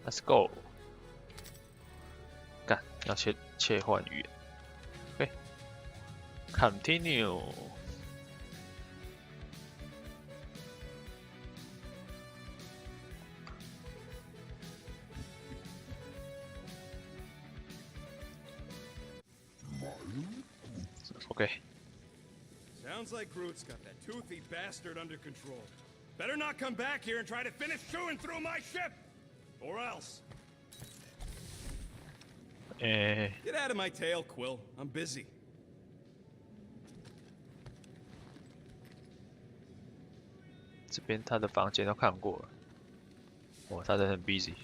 Let's go。干，要切换语言。OK，Continue。OK。 Sounds like Groot's got that toothy bastard under control. Better not come back here and try to finish chewing through my ship! Or else. Get out of my tail, Quill. I'm busy. 这边他的房间都看过了。哇，他真的很 busy。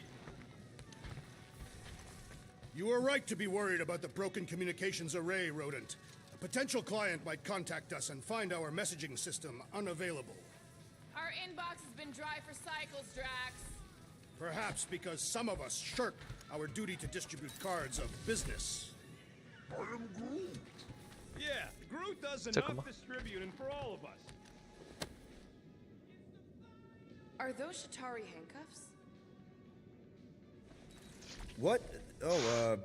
You are right to be worried about the broken communications array, Rodent. A potential client might contact us and find our messaging system unavailable. Our inbox has been dry for cycles, Drax. Perhaps because some of us shirk our duty to distribute cards of business. I am Groot. Yeah, Groot does enough distributing for all of us. Are those Shatari handcuffs? What? Oh,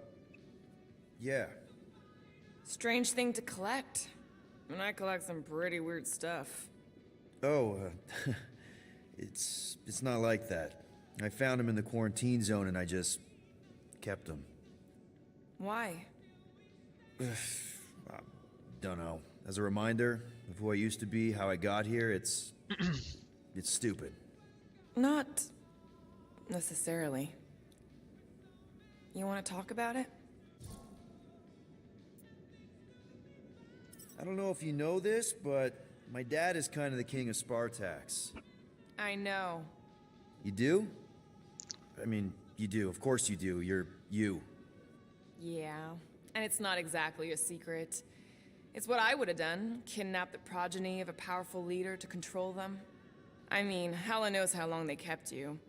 yeah. Strange thing to collect. And I collect some pretty weird stuff. Oh, it's not like that. I found him in the quarantine zone and I just kept him. Why? Don't know. As a reminder of who I used to be, how I got here, it's stupid. Not necessarily. You want to talk about it? I don't know if you know this, but my dad is kind of the king of Spartax. I know. You do? I mean, you do. Of course you do. You're you. Yeah, and it's not exactly a secret. It's what I would have done, kidnap the progeny of a powerful leader to control them. I mean, Hela knows how long they kept you.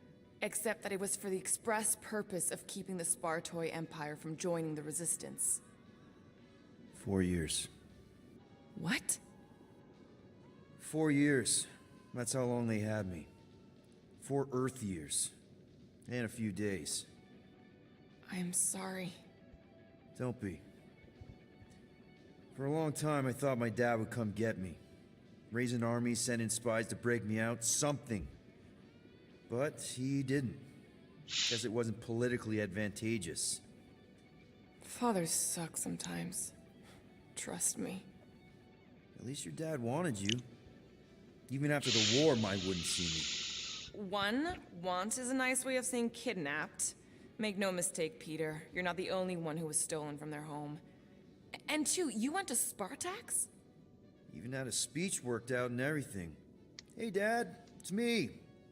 Except that it was for the express purpose of keeping the Spartoi Empire from joining the Resistance. 4 years. What? 4 years. That's how long they had me. 4 Earth years. And a few days. I'm sorry. Don't be. For a long time, I thought my dad would come get me. Raise an army, send in spies to break me out, something. But he didn't. Guess it wasn't politically advantageous. Fathers suck sometimes. Trust me. At least your dad wanted you. Even after the war, Mai wouldn't see me. One, want is a nice way of saying kidnapped. Make no mistake, Peter. You're not the only one who was stolen from their home. And two, you went to Spartax? Even had a speech worked out and everything. Hey, Dad, it's me.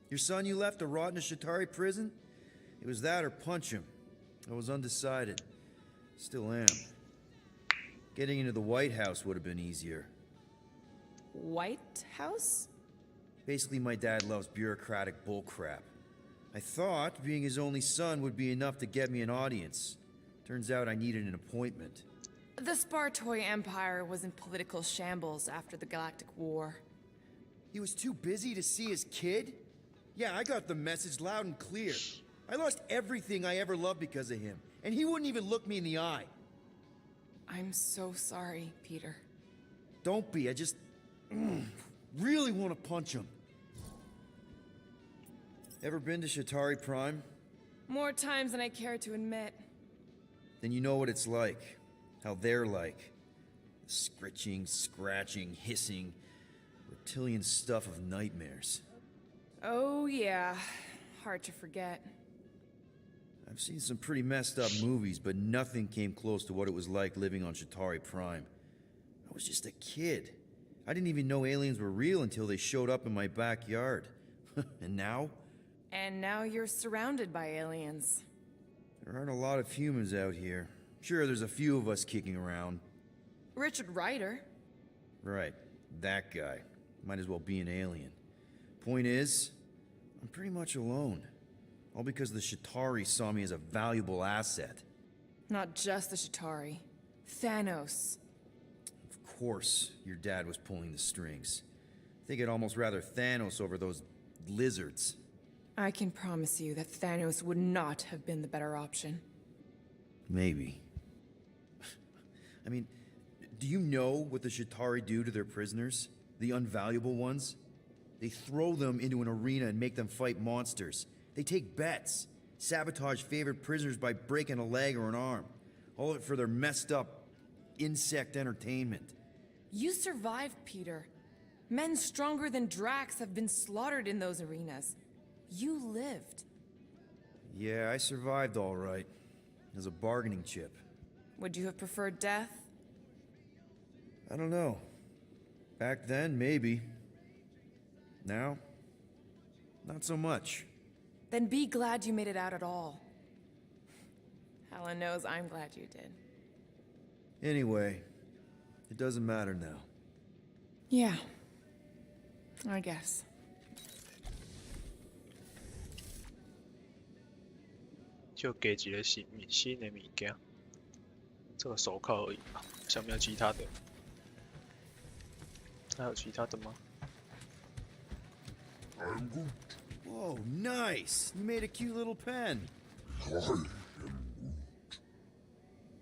Your son you left to rot in a Shatari prison? It was that or punch him. I was undecided. Still am. Getting into the White House would have been easier. White House? Basically, my dad loves bureaucratic bullcrap. I thought being his only son would be enough to get me an audience. Turns out I needed an appointment. The Spartoi Empire was in political shambles after the Galactic War. He was too busy to see his kid? Yeah, I got the message loud and clear. I lost everything I ever loved because of him, and he wouldn't even look me in the eye. I'm so sorry, Peter. Don't be, I just really want to punch him. Ever been to Shatari Prime? More times than I care to admit. Then you know what it's like. How they're like. Scritching, scratching, hissing. Reptilian stuff of nightmares. Oh yeah, hard to forget. I've seen some pretty messed up movies, but nothing came close to what it was like living on Shatari Prime. I was just a kid. I didn't even know aliens were real until they showed up in my backyard. And now? And now you're surrounded by aliens. There aren't a lot of humans out here. Sure, there's a few of us kicking around. Richard Ryder. Right, that guy. Might as well be an alien. Point is, I'm pretty much alone. All because the Shatari saw me as a valuable asset. Not just the Shatari. Thanos. Of course, your dad was pulling the strings. I think I'd almost rather Thanos over those lizards. I can promise you that Thanos would not have been the better option. Maybe. I mean, do you know what the Chitauri do to their prisoners? The unvaluable ones? They throw them into an arena and make them fight monsters. They take bets, sabotage favorite prisoners by breaking a leg or an arm. All of it for their messed up insect entertainment. You survived, Peter. Men stronger than Drax have been slaughtered in those arenas. You lived. Yeah, I survived all right. As a bargaining chip. Would you have preferred death? I don't know. Back then, maybe. Now, not so much. Then be glad you made it out at all. Helen knows I'm glad you did. Anyway, it doesn't matter now. Yeah. I guess. 就给几个新的物件，这个手铐而已吧，想没有其他的？还有其他的吗？ Whoa, nice! You made a cute little pen.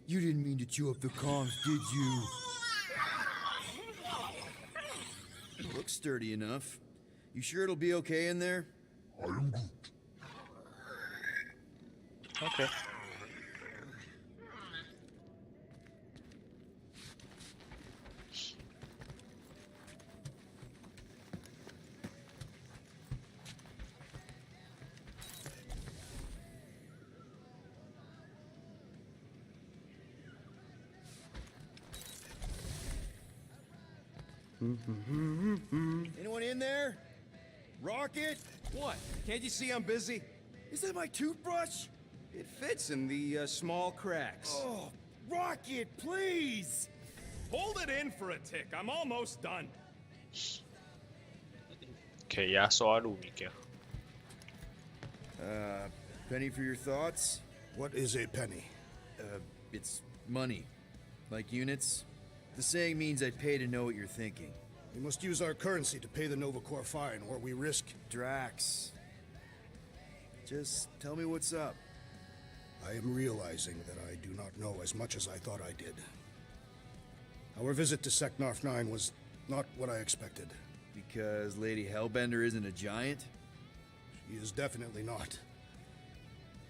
You didn't mean to chew up the comms, did you? Looks sturdy enough. You sure it'll be okay in there? OK。Anyone in there? Rocket? What? Can't you see I'm busy? Is that my toothbrush? It fits in the small cracks. Oh, Rocket, please! Hold it in for a tick. I'm almost done. 可以压刷入物件。Penny for your thoughts? What is a penny? It's money. Like units. The saying means I'd pay to know what you're thinking. We must use our currency to pay the Nova Corps fine, or we risk... Drax. Just tell me what's up. I am realizing that I do not know as much as I thought I did. Our visit to Seknarf 9 was not what I expected. Because Lady Hellbender isn't a giant? She is definitely not.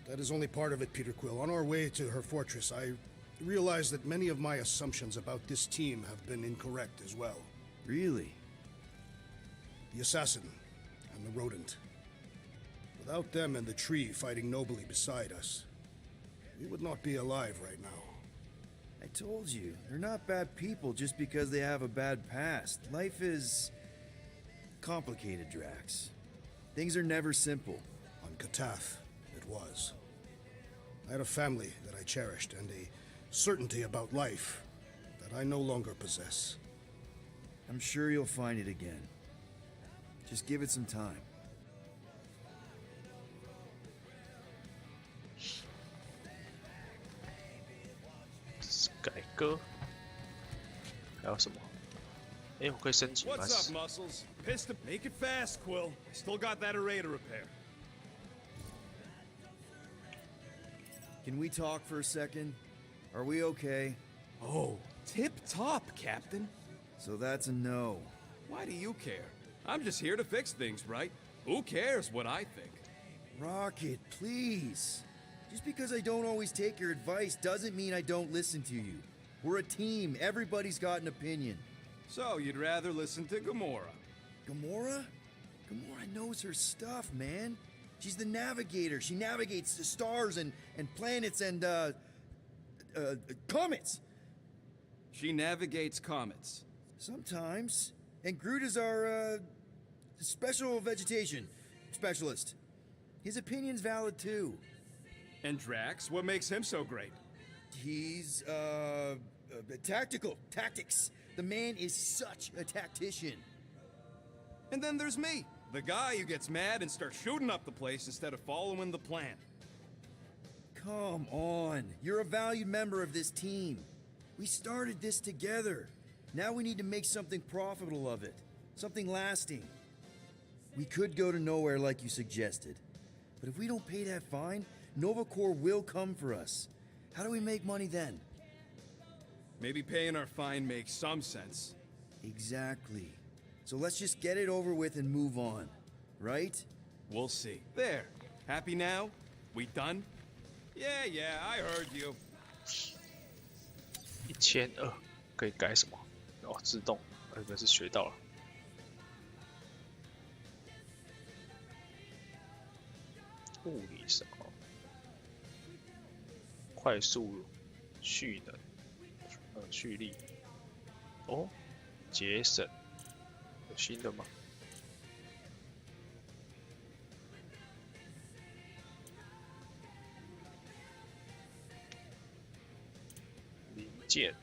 That is only part of it, Peter Quill. On our way to her fortress, I realized that many of my assumptions about this team have been incorrect as well. Really? The assassin and the rodent. Without them and the tree fighting nobly beside us, we would not be alive right now. I told you, they're not bad people just because they have a bad past. Life is complicated, Drax. Things are never simple. On Katath, it was. I had a family that I cherished and a certainty about life that I no longer possess. I'm sure you'll find it again. Just give it some time.改歌，还有什么？哎，我可以升级吗？ What's up, muscles? Pissed to make it fast, Quill. I still got that array to repair. Can we talk for a second? Are we okay? Oh, tip-top, Captain. So that's a no. Why do you care? I'm just here to fix things, right? Who cares what I think? Rocket, please. Just because I don't always take your advice doesn't mean I don't listen to you. We're a team. Everybody's got an opinion. So, you'd rather listen to Gamora? Gamora? Gamora knows her stuff, man. She's the navigator. She navigates the stars and planets and, comets. She navigates comets. Sometimes. And Groot is our, special vegetation specialist. His opinion's valid, too. And Drax, what makes him so great? He's, tactical. Tactics. The man is such a tactician. And then there's me, the guy who gets mad and starts shooting up the place instead of following the plan. Come on. You're a valued member of this team. We started this together. Now we need to make something profitable of it. Something lasting. We could go to nowhere like you suggested. But if we don't pay that fine, Nova Corps will come for us. How do we make money then? Maybe paying our fine makes some sense. Exactly. So let's just get it over with and move on, right? We'll see. There. Happy now? We done? Yeah, I heard you. 1200可以改什么？哦，自动，应该是学到了。物理什么？快速蓄能，蓄力。哦，节省，有新的吗？零件。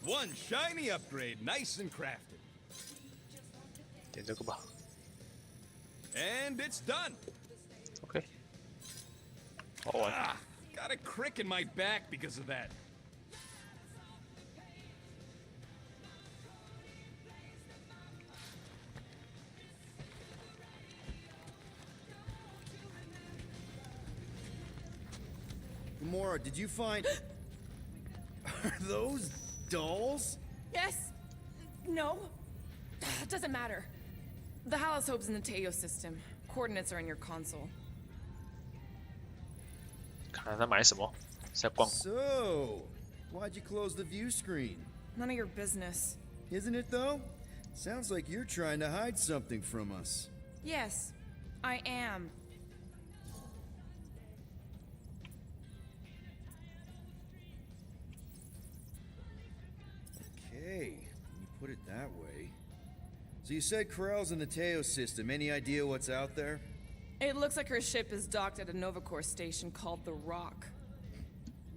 One shiny upgrade, nice and crafted. 点这个吧。And it's done. OK。好玩。Got a crick in my back because of that. Gamora, did you find... Are those dolls? Yes. No. Doesn't matter. The Hallis Hope's in the Teo system. Coordinates are in your console. 看他买什么，在逛。So, why'd you close the view screen? None of your business. Isn't it though? Sounds like you're trying to hide something from us. Yes, I am. Okay, when you put it that way. So you said Corell's in the Teo system. Any idea what's out there? It looks like her ship is docked at a Nova Corps station called the Rock.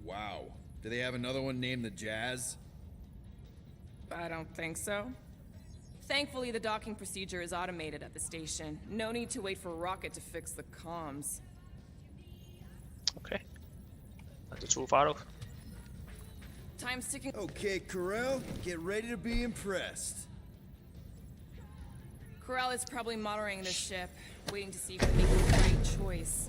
Wow. Do they have another one named the Jazz? I don't think so. Thankfully, the docking procedure is automated at the station. No need to wait for Rocket to fix the comms. OK， 那就出发喽。 Time's ticking. Okay, Corell, get ready to be impressed. Corell is probably monitoring this ship, waiting to see if we make the right choice.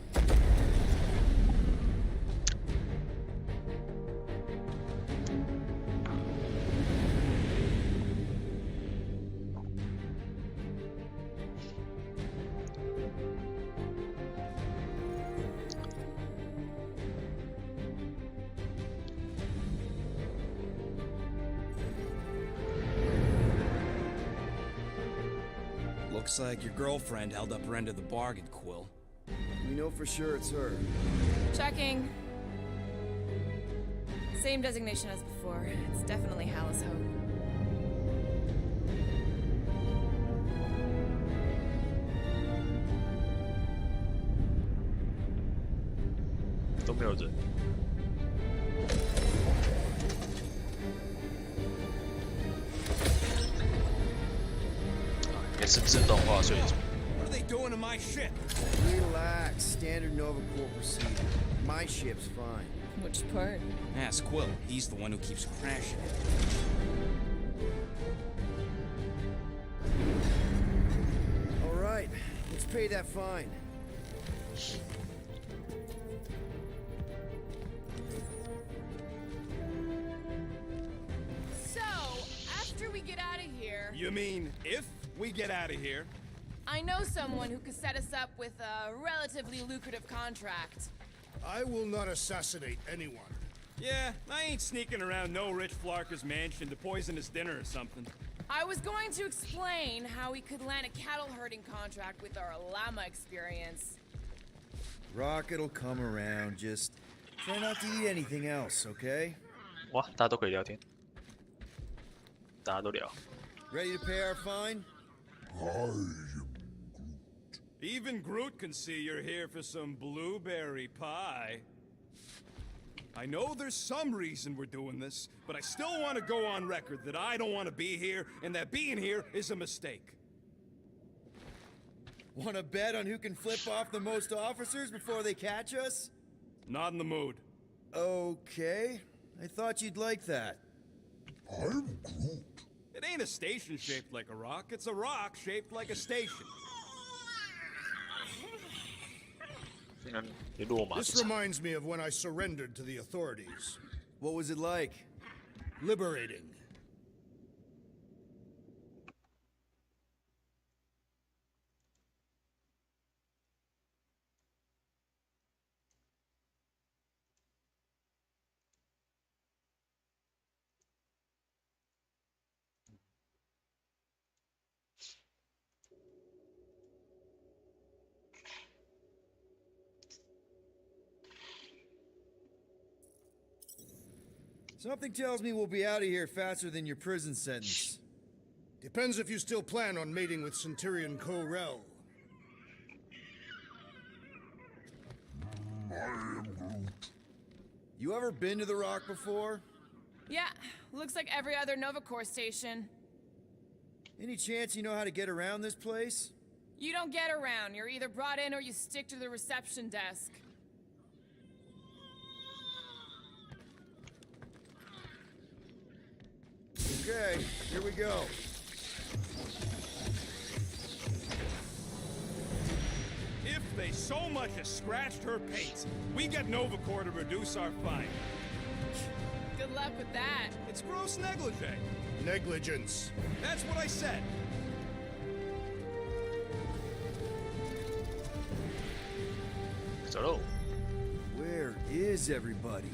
Looks like your girlfriend held up her end of the bargain, Quill. We know for sure it's her. Checking. Same designation as before. It's definitely Hallis Hope. Don't 没有人。也是自动化，所以 What are they doing to my ship? Relax, standard Nova Corps procedure. My ship's fine. Which part? Ask Quill. He's the one who keeps crashing it. All right, let's pay that fine. So, after we get out of here, You mean if we get out of here? I know someone who could set us up with a relatively lucrative contract. I will not assassinate anyone. Yeah, I ain't sneaking around no rich flarker's mansion to poison his dinner or something. I was going to explain how we could land a cattle herding contract with our llama experience. Rocket'll come around. Just try not to eat anything else, okay? 哇，大家都可以聊天，大家都聊。 Ready to pay our fine? Even Groot can see you're here for some blueberry pie. I know there's some reason we're doing this, but I still want to go on record that I don't want to be here, and that being here is a mistake. Want to bet on who can flip off the most officers before they catch us? Not in the mood. Okay. I thought you'd like that. I'm Groot. It ain't a station shaped like a rock, it's a rock shaped like a station. 你落马 This reminds me of when I surrendered to the authorities. What was it like? Liberating. Something tells me we'll be out of here faster than your prison sentence. Depends if you still plan on mating with Centurion Ko-Rel. I am Groot. You ever been to the Rock before? Yeah, looks like every other Nova Corps station. Any chance you know how to get around this place? You don't get around. You're either brought in or you stick to the reception desk. Okay, here we go. If they so much as scratched her paint, we get Nova Corps to reduce our fine. Good luck with that. It's gross negligee. Negligence. That's what I said. Hello. Where is everybody?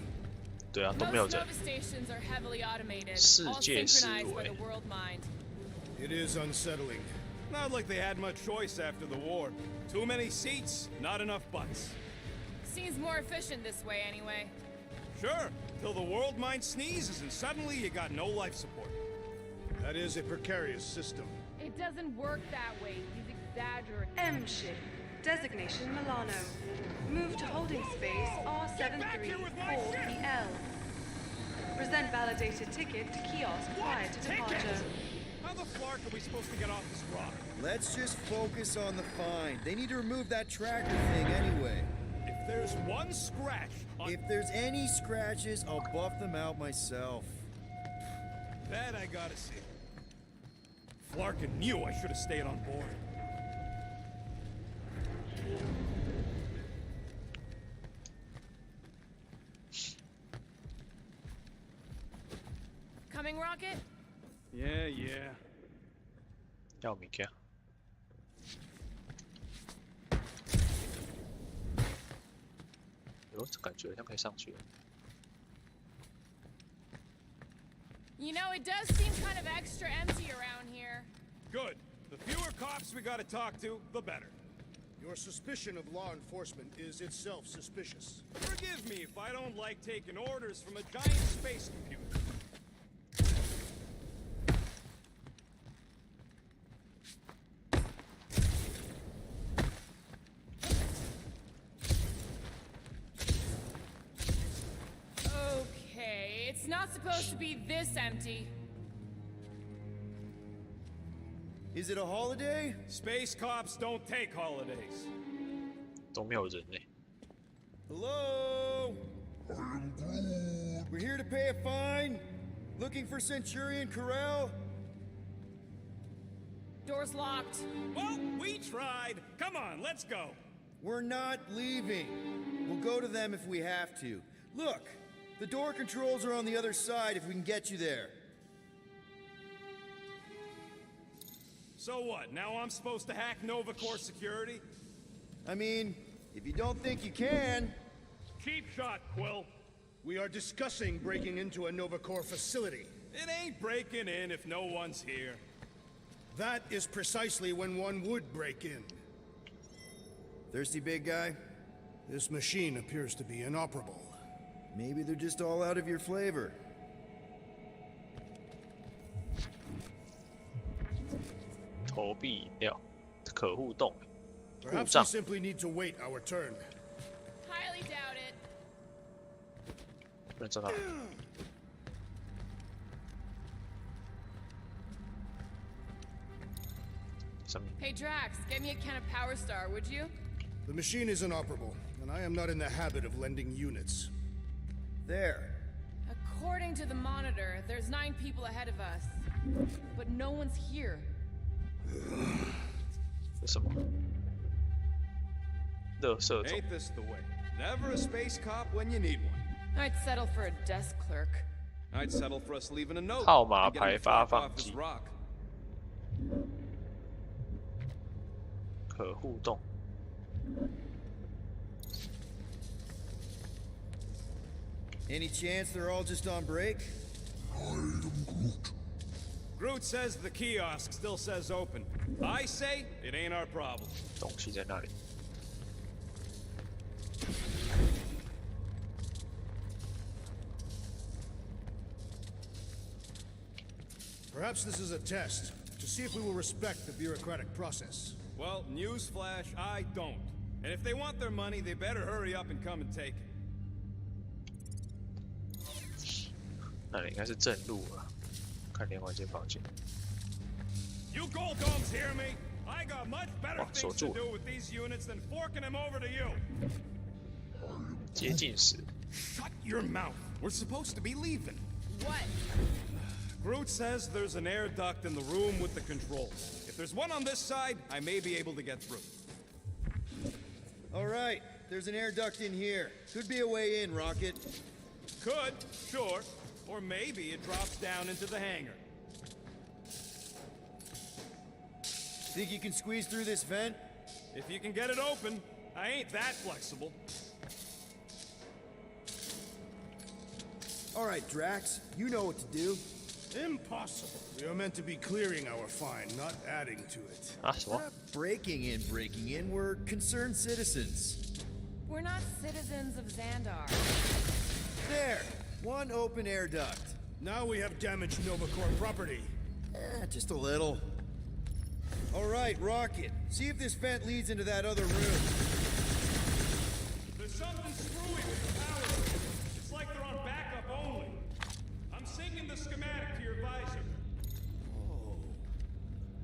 对啊，都 Most 没有人。 Nova stations are heavily automated, 世 all 界思 synchronized by 维 the world mind. It is unsettling. Not like they had much choice after the war. Too many seats, not enough butts. Seems more efficient this way anyway. Sure, till the world mind sneezes and suddenly you got no life support. That is a precarious system. It doesn't work that way. He's exaggerating. M ship. Designation Milano. Move to holding space R734PL. Present validated ticket to kiosk prior to departure. How the flark are we supposed to get off this rock? Let's just focus on the find. They need to remove that tracker thing anyway. If there's one scratch on If there's any scratches, I'll buff them out myself. that, I gotta see. Flarkin knew I should have stayed on board. Coming, Rocket? Yeah. 要物件。有感觉好像可以上去了。 You know, it does seem kind of extra empty around here. Good. The fewer cops we gotta talk to, the better. Your suspicion of law enforcement is itself suspicious. Forgive me if I don't like taking orders from a giant space computer. Okay, it's not supposed to be this empty. Is it a holiday? Space cops don't take holidays. 都没有人呢。 Hello? I am Groot. We're here to pay a fine? Looking for Centurion Corel? Door's locked. Well, we tried. Come on, let's go. We're not leaving. We'll go to them if we have to. Look, the door controls are on the other side if we can get you there. So what, now I'm supposed to hack Nova Corps security? I mean, if you don't think you can... Cheap shot, Quill. We are discussing breaking into a Nova Corps facility. It ain't breaking in if no one's here. That is precisely when one would break in. Thirsty, big guy? This machine appears to be inoperable. Maybe they're just all out of your flavor. 投币饮料，可互动。 Perhaps we simply need to wait our turn. Highly doubt it. 不能找到。上面 Hey Drax, get me a can of Power Star, would you? The machine is inoperable, and I am not in the habit of lending units. There. According to the monitor, there's 9 people ahead of us. But no one's here. 这什么？垃圾种。 Ain't this the way? Never a space cop when you need one. I'd settle for a desk clerk. I'd settle for us leaving a note 号码 and getting 牌 the 发 fuck 放 off this 机， rock. 可互动。 Any chance they're all just on break? I am Groot. Groot says the kiosk still says open. I say it ain't our problem. 东西在那里。 Perhaps this is a test to see if we will respect the bureaucratic process. Well, newsflash, I don't. And if they want their money, they better hurry up and come and take it. 那里应该是正路啊。看另外一间房间。 You Golddoms hear me? I got much better 哇，锁 things 住 to do with these units than forking them over to you. 接近时， Shut your mouth. We're supposed to be leaving. What? Groot says there's an air duct in the room with the controls. If there's one on this side, I may be able to get through. All right, there's an air duct in here. Could be a way in, Rocket. Could, sure. Or maybe it drops down into the hangar. Think you can squeeze through this vent? If you can get it open, I ain't that flexible. All right, Drax, you know what to do. Impossible. We are meant to be clearing our find, not adding to it. 啊什 We're 么？ not breaking in. We're concerned citizens. We're not citizens of Xandar. There, one open air duct. Now we have damaged Novacore property. Just a little. All right, Rocket, see if this vent leads into that other room. There's something screwy with the power. It's like they're on backup only. I'm syncing the schematic to your visor.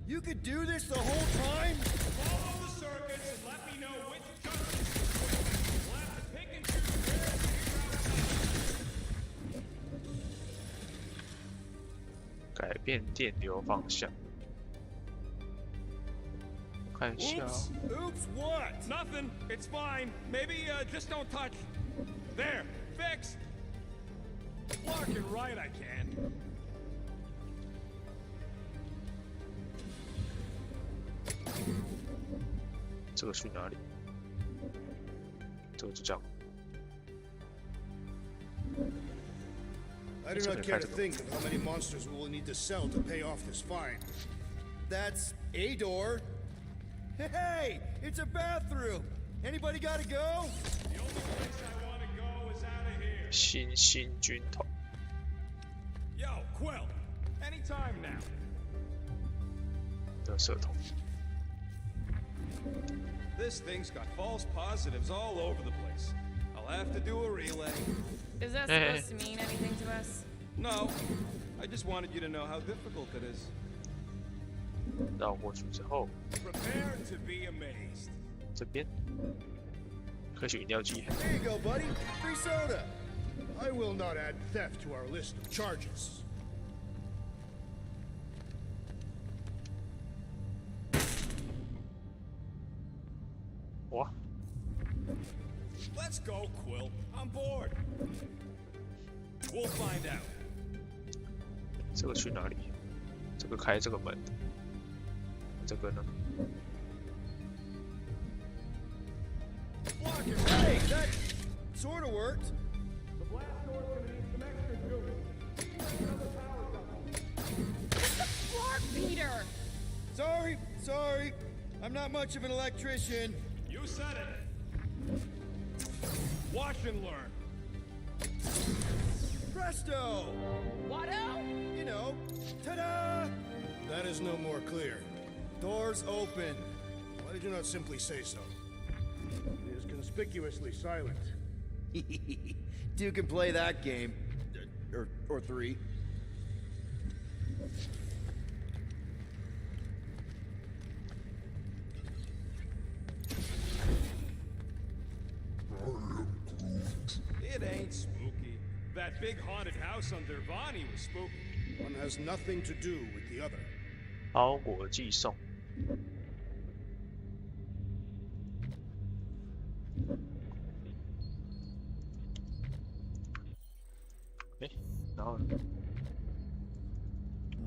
You could do this the whole time? Follow the circuits and let me know which junctions to switch. We'll have to pick and choose where to figure out 改变电流方向。我看一下哦， Oops, what? Nothing. It's fine. Maybe just don't touch. There, fixed. Block it right, I can. 这个去哪里？这个就这样。 I do not care to think of how many monsters we will need to sell to pay off this fine. That's a door. Hey, it's a bathroom. Anybody gotta go? The only place I want to go is out of here. 新兴军团， Yo, Quill. Anytime now. 垃圾桶。 This thing's got false positives all over the place. I'll have to do a relay. Is that supposed to mean anything to us? No, I just wanted you to know how difficult it is. 绕过去之后， Prepare to be amazed. 这边科学饮料机， There you go, buddy. Free soda. I will not add theft to our list of charges. What? 哇， Let's go, Quill. I'm bored. We'll find out. 这个去哪里？这个开这个门，这个呢？ Block it. Hey, that sort of worked. The blast door's gonna need some extra juice. Another power double. Clark, Peter! Sorry. I'm not much of an electrician. You said it. Watch and learn. Presto! Watto? You know, ta-da! That is no more clear. Doors open. Why did you not simply say so? It is conspicuously silent. Two can play that game. Or three. It ain't spooky. That big haunted house on Dervani was spooky. One has nothing to do with the other. 包裹寄送。然后呢？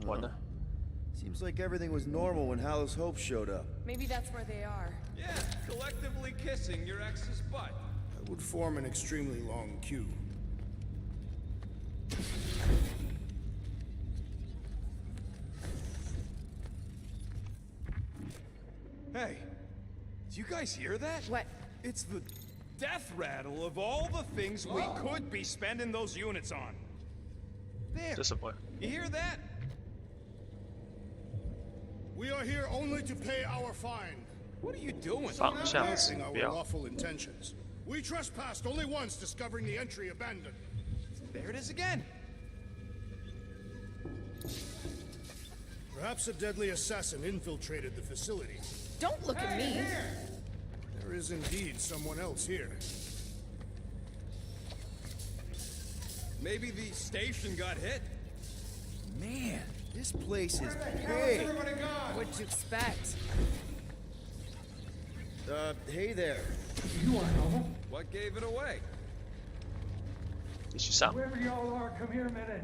完了。Seems like everything was normal when Hallows Hope showed up. Maybe that's where they are. Yeah, collectively kissing your ex's butt. That would form an extremely long queue. Hey, do you guys hear that? What? It's the death rattle of all the things we could be spending those units on. There. 这什么？ You hear that? We are here only to pay our fine. What are you doing? 方向指 Announcing our 标。 lawful intentions. We trespassed only once, discovering the entry abandoned. There it is again. Perhaps a deadly assassin infiltrated the facility. Don't look at me. There is indeed someone else here. Maybe the station got hit. Man, this place is big. What'd you expect? Hey there. You aren't Nova. What gave it away? 继续上。 Whoever y'all are, come here a minute.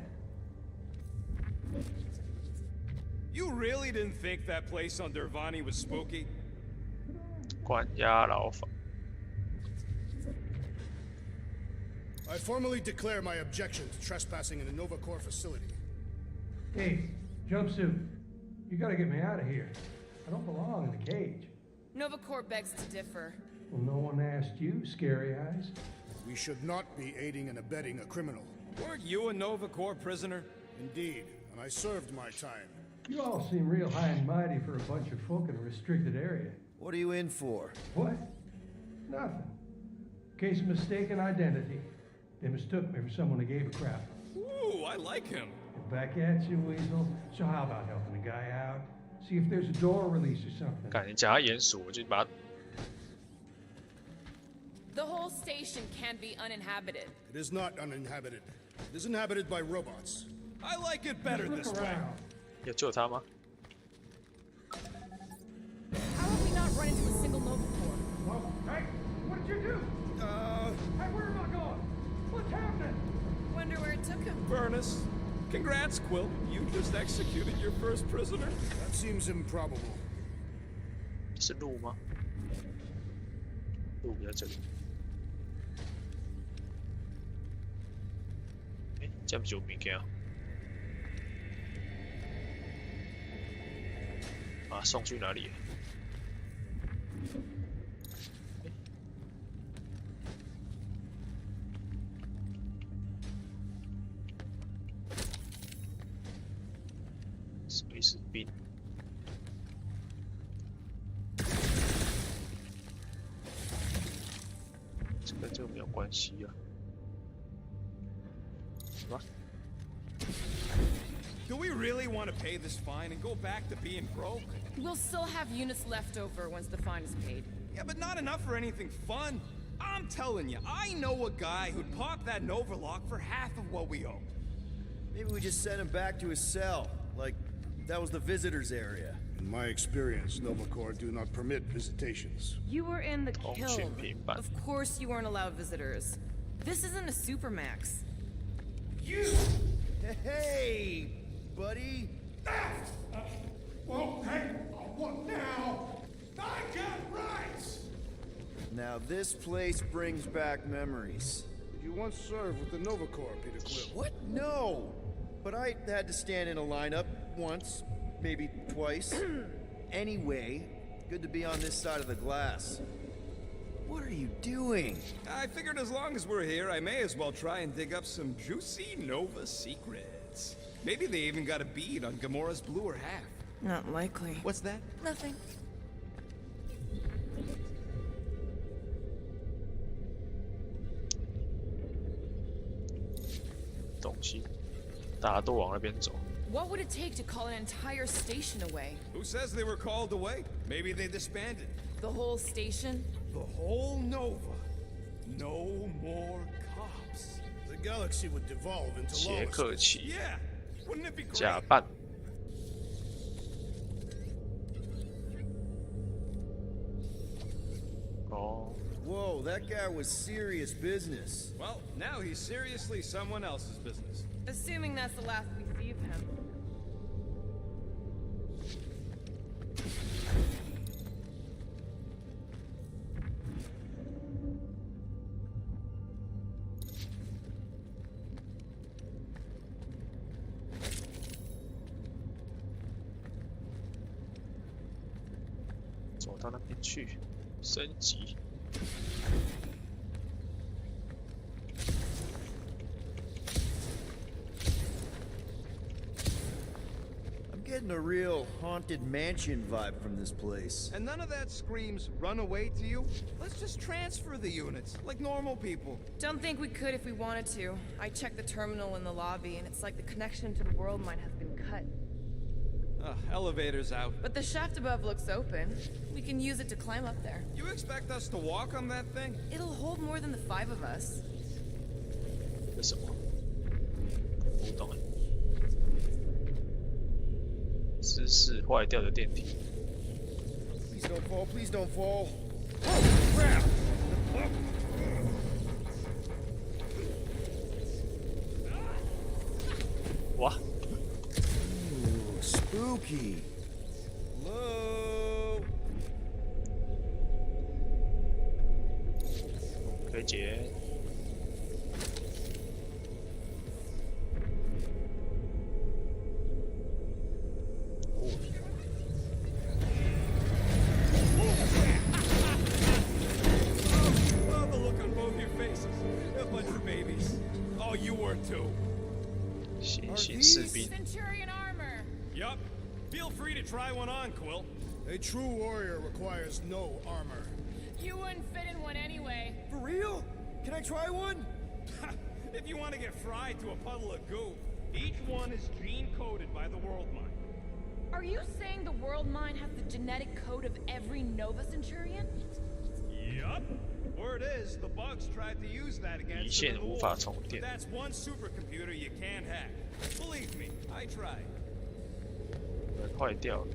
You really didn't think that place on Dervani was spooky? 关押牢房。 I formally declare my objection to trespassing in a Nova Corps facility. Hey, jumpsuit. You gotta get me out of here. I don't belong in the cage. Nova Corps begs to differ. Well, no one asked you, Scary Eyes. We should not be aiding and abetting a criminal. Weren't you a Nova Corps prisoner? Indeed, and I served my time. You all seem real high and mighty for a bunch of folk in a restricted area. What are you in for? What? Nothing. Case of mistaken identity. They mistook me for someone who gave a crap. Ooh, I like him. Back at you, Weasel. So how about helping the guy out? See if there's a door release or something. 感觉讲他鼹鼠，我就把他 The whole station can't be uninhabited. It is not uninhabited. It is inhabited by robots. I like it better Look this way. around. 要救他吗？ How have we not run into a single Nova Corps? Whoa, hey, what did you do? Hey, where am I going? What's happening? Wonder where it took him. Furnace. Congrats, Quill. You just executed your first prisoner. That seems improbable. 是路吗？路在这里。哎，这不是有物件啊？啊，送去哪里？什么意思？兵？这跟这个没有关系啊。什么？ Do we really want to pay this fine and go back to being broke? We'll still have units left over once the fine is paid. Yeah, but not enough for anything fun. I'm telling you, I know a guy who'd pop that Nova lock for half of what we owe. Maybe we just send him back to his cell. Like, that was the visitors area. In my experience, Nova Corps do not permit visitations. You were in the Oh, kill. shit, Pimpa. Of course you weren't allowed visitors. This isn't a supermax. You! Hey, buddy. Well, hey, what now? I got rights! Now this place brings back memories. You once served with the Nova Corps, Peter Quill. What? No! But I had to stand in a lineup once, maybe twice. Anyway, good to be on this side of the glass. What are you doing? I figured as long as we're here, I may as well try and dig up some juicy Nova secrets. Maybe they even got a bead on Gamora's bluer half. Not likely. What's that? Nothing. 西，大家都往那边走。 What would it take to call an entire station away? Who says they were called away? Maybe they disbanded. The whole station? The whole Nova. No more cops. The galaxy would devolve into 杰 lawlessness. 克旗 Yeah, wouldn't it be great? 假扮。哦， Whoa, that guy was serious business. Well, now he's seriously someone else's business. Assuming that's the last we see of him. 走到那边去，升级。 I'm getting a real haunted mansion vibe from this place. And none of that screams run away to you? Let's just transfer the units, like normal people. Don't think we could if we wanted to. I checked the terminal in the lobby, and it's like the connection to the world mine has been cut. Elevator's out. But the shaft above looks open. We can use it to climb up there. You expect us to walk on that thing? It'll hold more than the 5 of us. 这什么？不懂哎。姿势坏掉的电梯。 Please don't fall, please don't fall. Oh, crap! 哇！ Ooh, spooky. Hello? 可以解。 Oh, the look on both your faces. A bunch of babies. Oh, you were too. 行刑士兵。 Centurion armor! Yup. Feel free to try one on, Quill. A true warrior requires no armor. You wouldn't fit in one anyway. For real? Can I try one? If you want to get fried to a puddle of goo, each one is gene-coded by the world mine. Are you saying the world mine has the genetic code of every Nova Centurion? Yup. Word is, the bugs tried to use that 离 against 线 them in the 无 war. 法充电。 That's one supercomputer you can't hack. Believe me, I tried. 门坏掉了。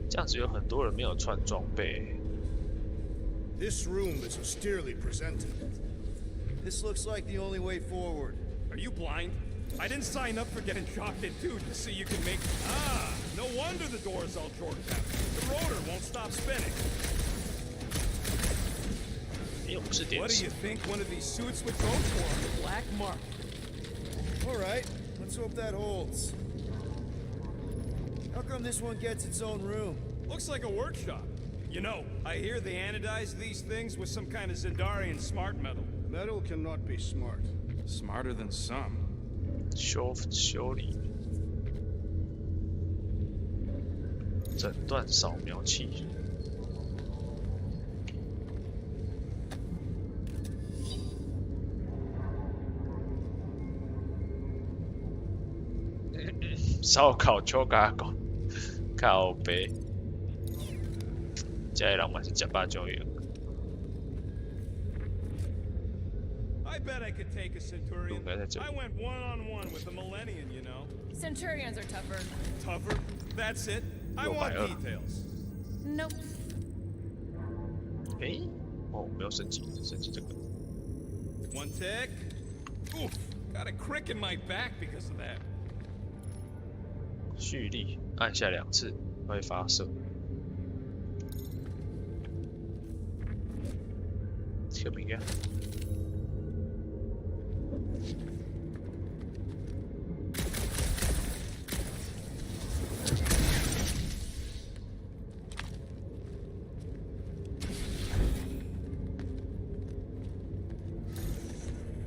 这样子有很多人没有穿装备。 This room is austerely presented. This looks like the only way forward. Are you blind? I didn't sign up for getting chopped in two just so you can make... Ah, no wonder the door's all jorted out. The rotor won't stop spinning. 因为我们是电 What do 视 you。think one of these suits would go for on the black market? All right, let's hope that holds. How come this one gets its own room? Looks like a workshop. You know, I hear they anodize these things with some kind of Zendarian smart metal. Metal cannot be smart. Smarter than some. 修理。诊断扫描器。烧烤秋甲狗，靠背。这个人嘛是食饱种样。 I bet I could take a Centurion. Okay, that's it. I went one-on-one with a Millennium, you know. Centurions are tougher. Tougher? That's it. I want 620 details. Nope. 诶，哦，没有升级，升级这个。 One tick. Oof. Got a crick in my back because of that. 蓄力，按下2次会发射。这个不一样。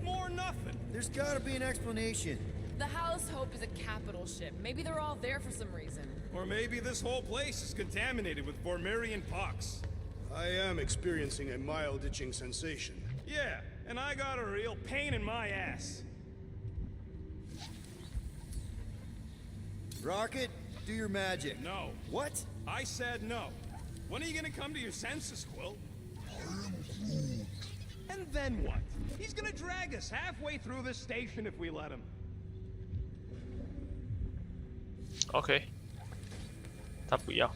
More nothing. There's gotta be an explanation. The House Hope is a capital ship. Maybe they're all there for some reason. Or maybe this whole place is contaminated with Vormirian pox. I am experiencing a mild itching sensation. Yeah, and I got a real pain in my ass. Rocket, do your magic. No. What? I said no. When are you gonna come to your senses, Quill? And then what? He's gonna drag us halfway through this station if we let him. OK， 他不要。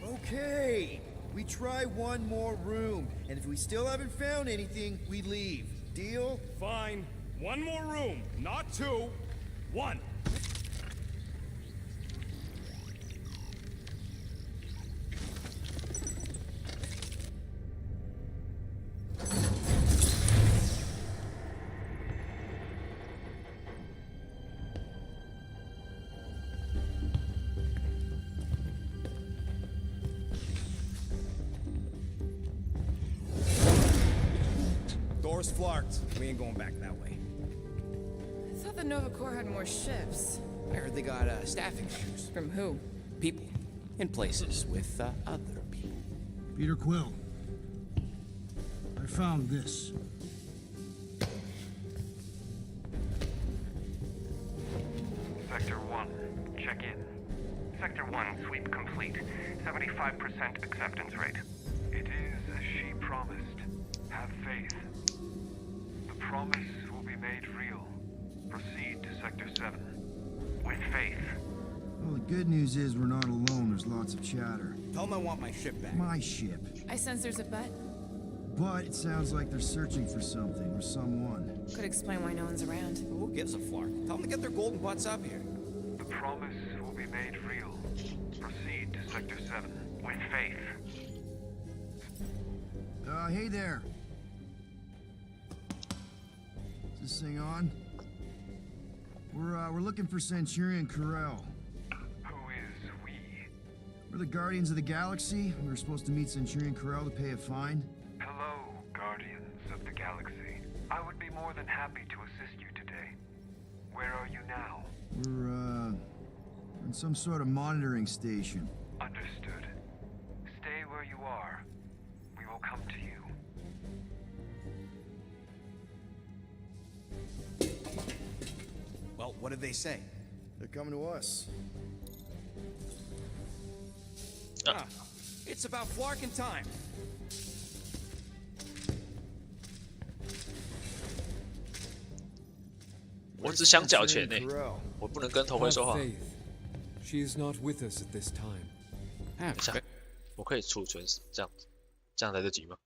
Okay, we try one more room, and if we still haven't found anything, we leave. Deal? Fine. One more room. Not two. One. Door's flarked. We ain't going back that way. I thought the Nova Corps had more ships. I heard they got staffing issues. From who? People. In places with other people. Peter Quill. I found this. Sector 1, check in. Sector 1, sweep complete. 75% acceptance rate. It is as she promised. Have faith. The promise will be made real. Proceed to Sector 7. With faith. Well, the good news is we're not alone. There's lots of chatter. Tell them I want my ship back. My ship. I sense there's a but. But it sounds like they're searching for something or someone. Could explain why no one's around. Who gives a flark? Tell them to get their golden butts up here. The promise will be made real. Proceed to Sector 7. With faith. Hey there. Is this thing on? We're looking for Centurion Carell. Who is we? We're the Guardians of the Galaxy. We were supposed to meet Centurion Carell to pay a fine. Hello, Guardians of the Galaxy. I would be more than happy to assist you today. Where are you now? We're, in some sort of monitoring station. Understood. Stay where you are. We will come to you. Well, what did they say? They're coming to us. Ah, it's about flarking time.我只想缴钱呢，我不能跟头盔说话。 She is not with us at this time. 等一下，我可以储存这样子，这样来得及吗？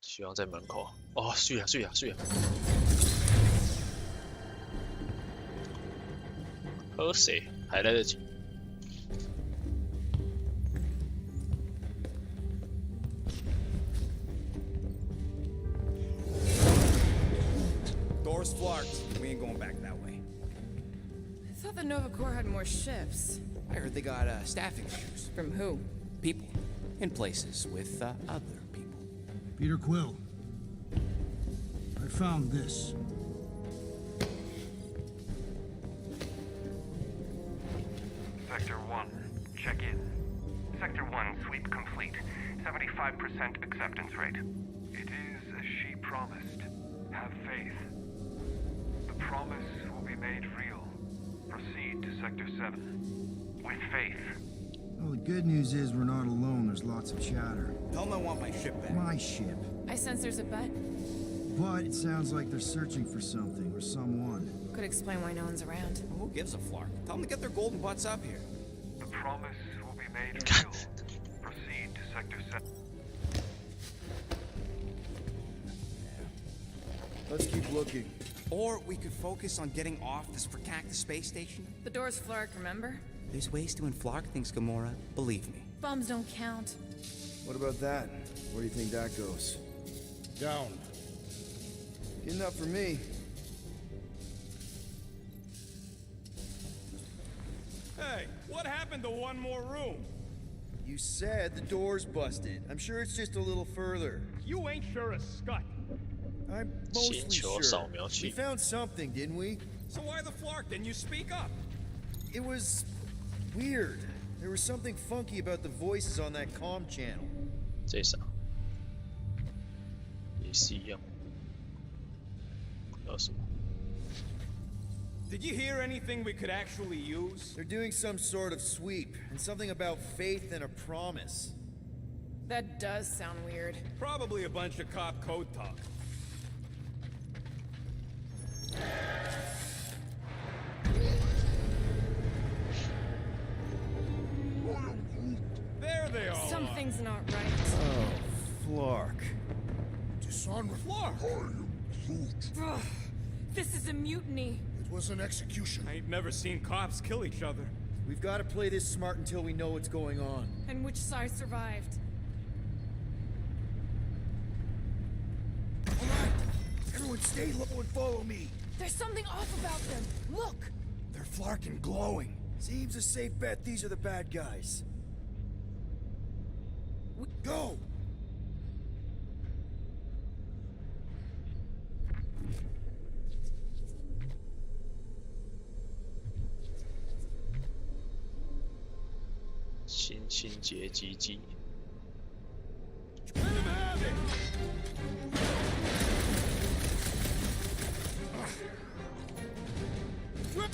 希望在门口。哦，睡啊睡啊睡啊！喝水还来得及。 Door's flarked. We ain't going back that way. I thought the Nova Corps had more ships. I heard they got staffing issues. From who? People. In places with other people. Peter Quill. I found this. Sector 1, check in. Sector 1, sweep complete. 75% acceptance rate. It is as she promised. Have faith. The promise will be made real. Proceed to Sector 7. With faith. Well, the good news is we're not alone. There's lots of chatter. Tell them I want my ship back. My ship. I sense there's a but. But it sounds like they're searching for something or someone. Could explain why no one's around. Who gives a flark? Tell them to get their golden butts up here. The promise will be made real. Proceed to Sector 7. Let's keep looking. Or we could focus on getting off this fracacta space station. The door's flarked, remember? There's ways to unflark things, Gamora. Believe me. Bombs don't count. What about that? Where do you think that goes? Down. Good enough for me. Hey, what happened to one more room? You said the door's busted. I'm sure it's just a little further. You ain't sure a scut. I'm mostly 星球 sure. 扫描 We 器。 found something, didn't we? So why the flark didn't you speak up? It was weird. There was something funky about the voices on that comm channel. 这啥？也是一样。有什么？ Did you hear anything we could actually use? They're doing some sort of sweep, and something about faith and a promise. That does sound weird. Probably a bunch of cop code talk. There they all are. Something's not right. Oh, Flark. Dishonorable. Flark! Ugh, this is a mutiny. It was an execution. I ain't never seen cops kill each other. We've got to play this smart until we know what's going on. And which side survived? All right, everyone stay low and follow me. There's something off about them. Look! They're flarking glowing. Seems a safe bet these are the bad guys. Go!新清洁机机。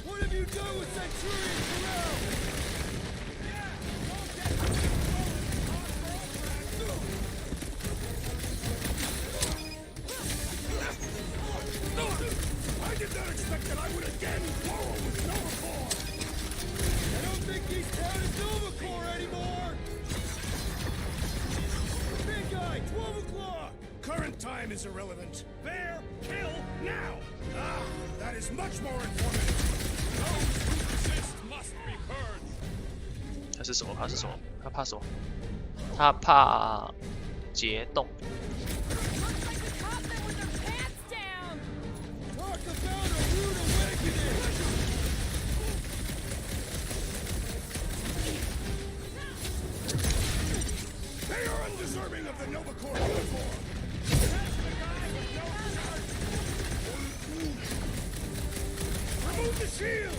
What have you done with Centurion Corral? I did not expect that I would again quarrel with Novacore! I don't think he's counted Nova Corps anymore! Big guy, 12 o'clock! Current time is irrelevant. Bear, kill, now! Ah, that is much more informative. Those who resist must be purged. 他是什么？他是什么？他怕什么？他怕结冻。 Looks like the cop men with their pants down! Talk about a rude awakening! They are undeserving of the Novacore uniform! Remove the shield!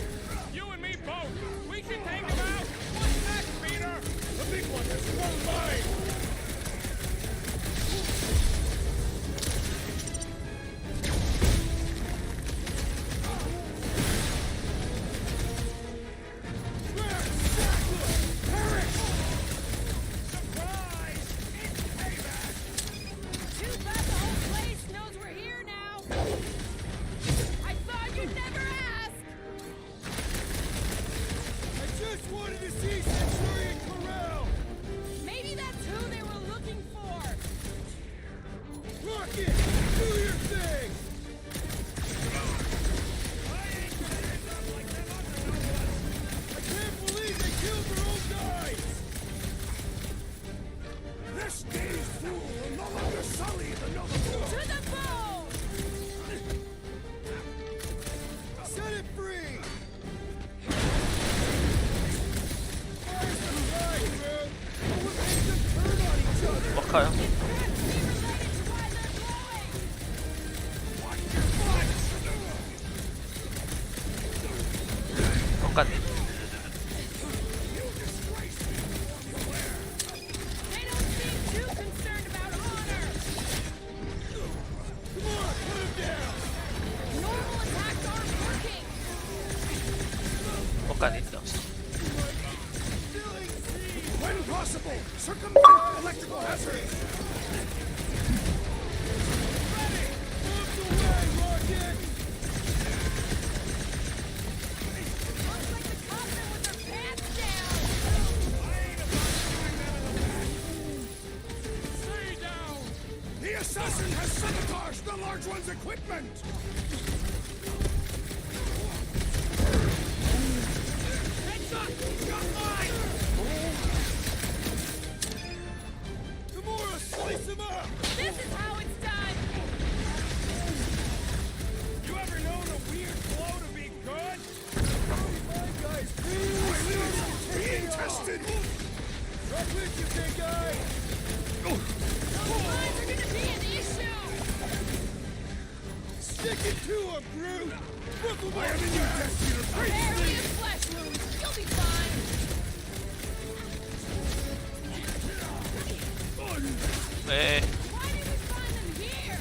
You and me both. We can take him out. What's next, Peter? The big one has flown by! Too bad the whole place knows we're here now! I thought you'd never ask! I just wanted to see Centurion Corral! Maybe that's who they were looking for! Rocket, do your thing! I can't believe they killed their own guys! This day's fool will no longer sully the Novacore! To the bone! Set it free! Fire's the right, bro! What makes them turn on each other? 我靠呀！ It can't be related to why they're glowing! Watch your butt! 我干你！ You disgrace me, Formulaire! They don't seem too concerned about honor! Come on, put him down! Normal attacks aren't working! 我干你屌丝！ When possible, circumvent electrical hazards! Bombs away, Rocket! Looks like the cop men with their pants down! Stay down. The assassin has sabotaged the large one's equipment! Heads up. He's got mine. Gamora, slice him up! This is how it's done! You ever known a weird glow to be good? My guys, please! My leadership being tested! Right with you, big guy! Those lines are gonna be an issue! Stick it to him, Groot! I am in your destiny! Barely a flesh wound. You'll be fine. Eh. Why did we find them here?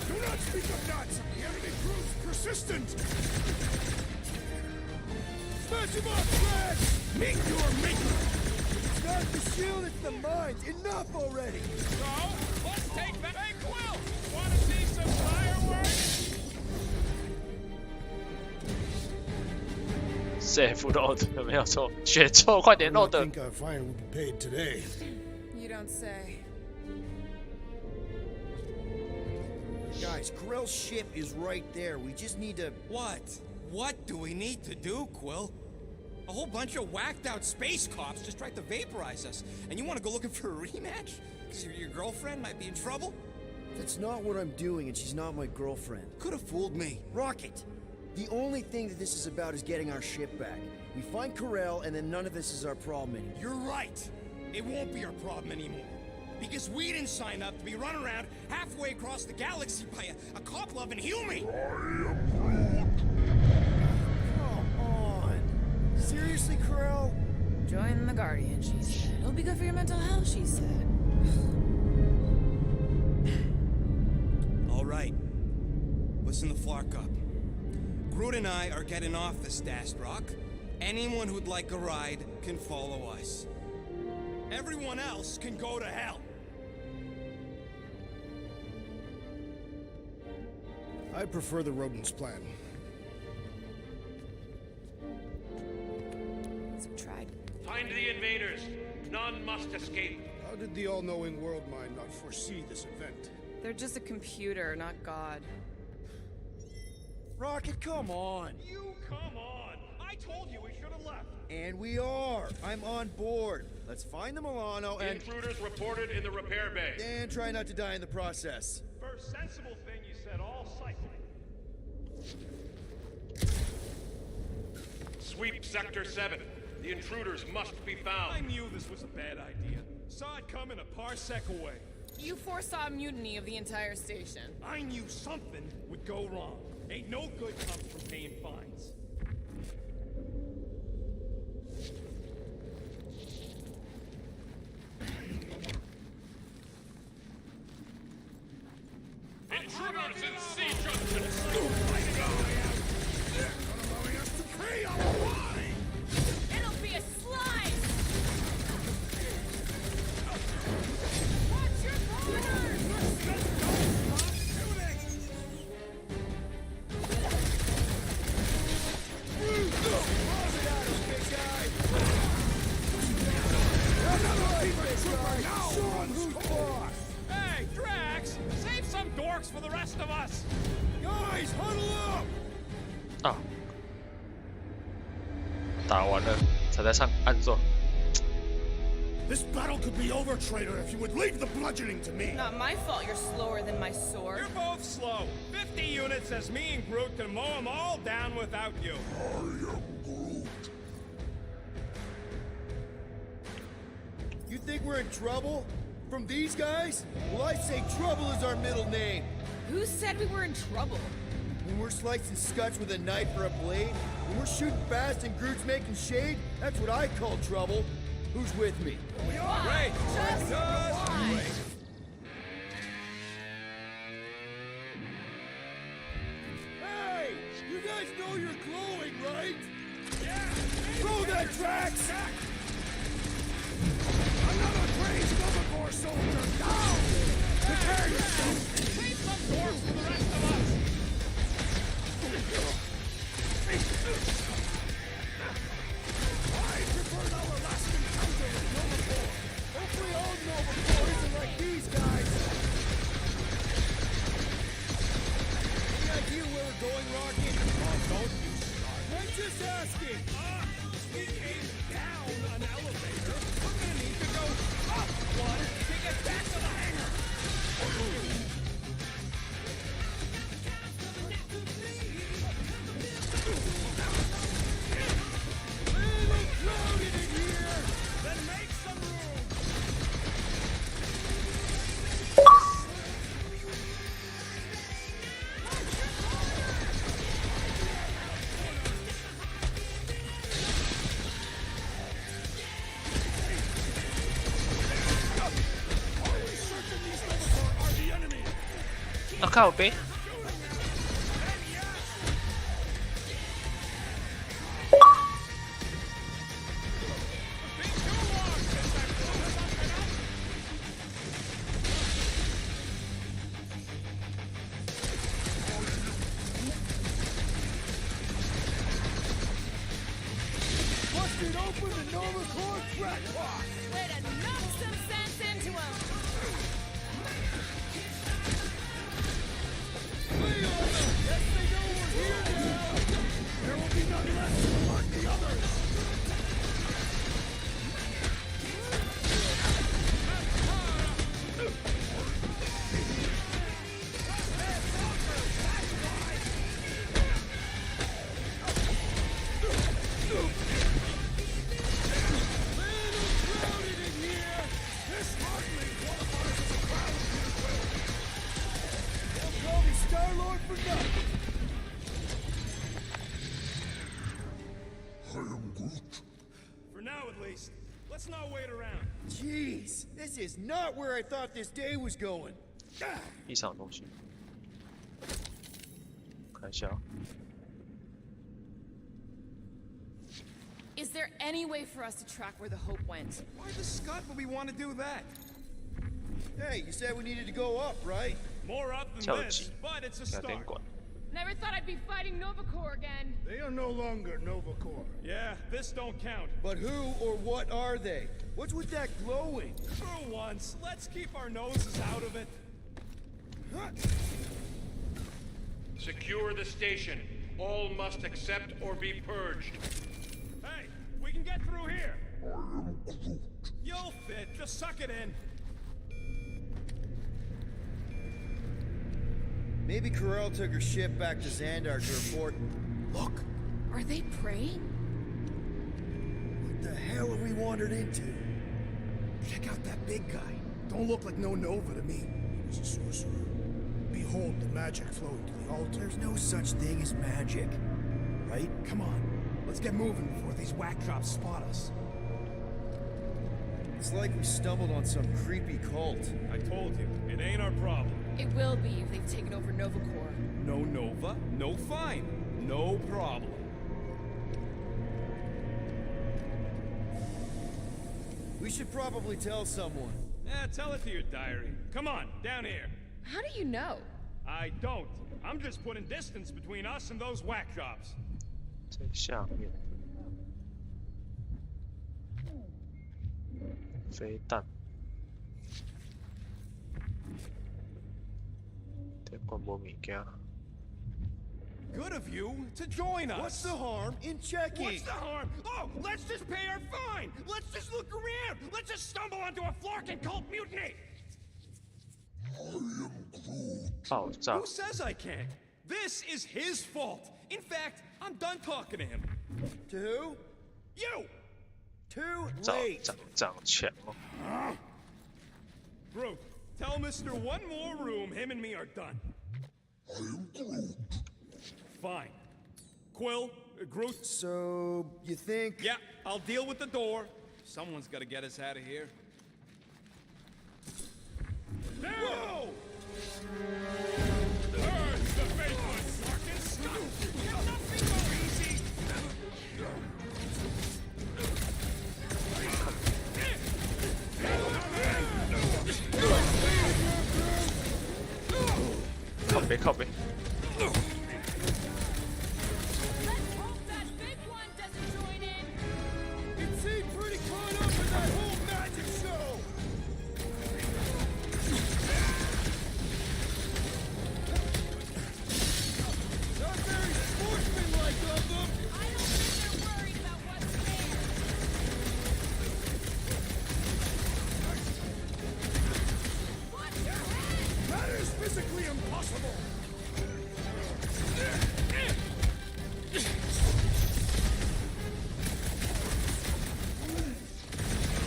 Do not speak of nuts! The enemy proves persistent! Smash him up, Fred! Meet your maker! It's not the shield, it's the mines! Enough already! So, let's take that. Hey, Quill! Want to see some fireworks? Safe load 没有错，选错，快点 I don't load。 think our fine will be paid today. You don't say. Guys, Krell's ship is right there. We just need to... What? What do we need to do, Quill? A whole bunch of whacked out space cops just tried to vaporize us. And you want to go looking for a rematch? Because your girlfriend might be in trouble? That's not what I'm doing, and she's not my girlfriend. Could have fooled me. Rocket! The only thing that this is about is getting our ship back. We find Karel, and then none of this is our problem anymore. You're right. It won't be our problem anymore. Because we didn't sign up to be run around halfway across the galaxy by a cop-loving human. Come on! Seriously, Karel? Join the Guardian, she said. It'll be good for your mental health, she said. All right. Listen to Flark up. Groot and I are getting off the Stashed Rock. Anyone who'd like a ride can follow us. Everyone else can go to hell. I prefer the rodent's plan. Subtract. Find the invaders. None must escape. How did the all-knowing world mind not foresee this event? They're just a computer, not God. Rocket, come on! You come on! I told you we should have left. And we are! I'm on board. Let's find the Milano and... Intruders reported in the repair bay. And try not to die in the process. First sensible thing you said all cycle. Sweep Sector 7. The intruders must be I found. knew this was a bad idea. Saw it coming a parsec away. You foresaw a mutiny of the entire station. I knew something would go wrong. Ain't no good comes from paying fines. Intruders in C Junction. It'll be a slice! Watch your corners! Hey, Drax! Save some dorks for the rest of us! Guys, huddle up! 啊，打完了才在上按座。 This battle could be over, traitor, if you would leave the bludgeoning to me. Not my fault you're slower than my sword. You're both slow. 50 units as me and Groot can mow them all down without you. You think we're in trouble? From these guys? Well, I say trouble is our middle name. Who said we were in trouble? When we're slicing scuts with a knife or a blade, when we're shooting fast and Groot's making shade, that's what I call trouble. Who's with me? We are! Great! Just why? Hey! You guys know you're glowing, right? Yeah! Throw that, Drax! Another crazed Overcore soldier down! Prepare yourself! Save some dorks for the rest of us! I preferred our last encounter with Nova Corps. Hopefully all Nova Corps isn't like 啊靠背。Busted open the Nova Corps track box! Way to knock some sense into him! Yes, they know we're here now! There will be none left to alert the others! Star-Lord for nothing! I am Groot. For now, at least. Let's not wait around. Jeez, this is not where I thought this day was going. 地上的东西，看一下。 Is there any way for us to track where the Hope went? Why the scut would we want to do that? Hey, you said we needed to go up, right? More up than 交 this, 集 but it's a 要点 start. 管。 Never thought I'd be fighting Nova Corps again. They are no longer Nova Corps. Yeah, this don't count. But who or what are they? What's with that glowing? For once, let's keep our noses out of it. Secure the station. All must accept or be purged. Hey, we can get through here. I am Groot. You'll fit. Just suck it in. Maybe Corel took her ship back to Xandar to report. Look, Are they praying? what the hell have we wandered into? Check out that big guy. Don't look like no Nova to me. He's a sorcerer. Behold the magic flowing to the altar. There's no such thing as magic, right? Come on, let's get moving before these whack jobs spot us. It's like we stumbled on some creepy cult. I told you, it ain't our problem. It will be if they've taken over Nova Corps. No Nova, no fine. No problem. We should probably tell someone. Yeah, tell it to your diary. Come on, down here. How do you know? I don't. I'm just putting distance between us and those whack jobs. 在下面，飞弹，这关无物件。 Good of you to join us. What's the harm in checking? What's the harm? Oh, let's just pay our fine. Let's just look around. Let's just stumble onto a Flarkin cult mutiny. I am Groot. 爆炸 Who！ says I can't? This is his fault. In fact, I'm done talking to him. To who? You! Too 长 late. 长强哦！ Groot, tell Mr. One more room him and me are done. I am Groot. Fine. Quill, Groot. So, you think? Yeah, I'll deal with the door. Someone's got to get us out of here. Whoa! Burn the faithless, Larkin! Stop! Get nothing so easy! 靠背靠背。 Let's hope that big one doesn't join in. It seemed pretty caught up in that whole magic show. Not very sportsmanlike of them. I don't think they're worried about what's there. Watch your head! That is physically impossible.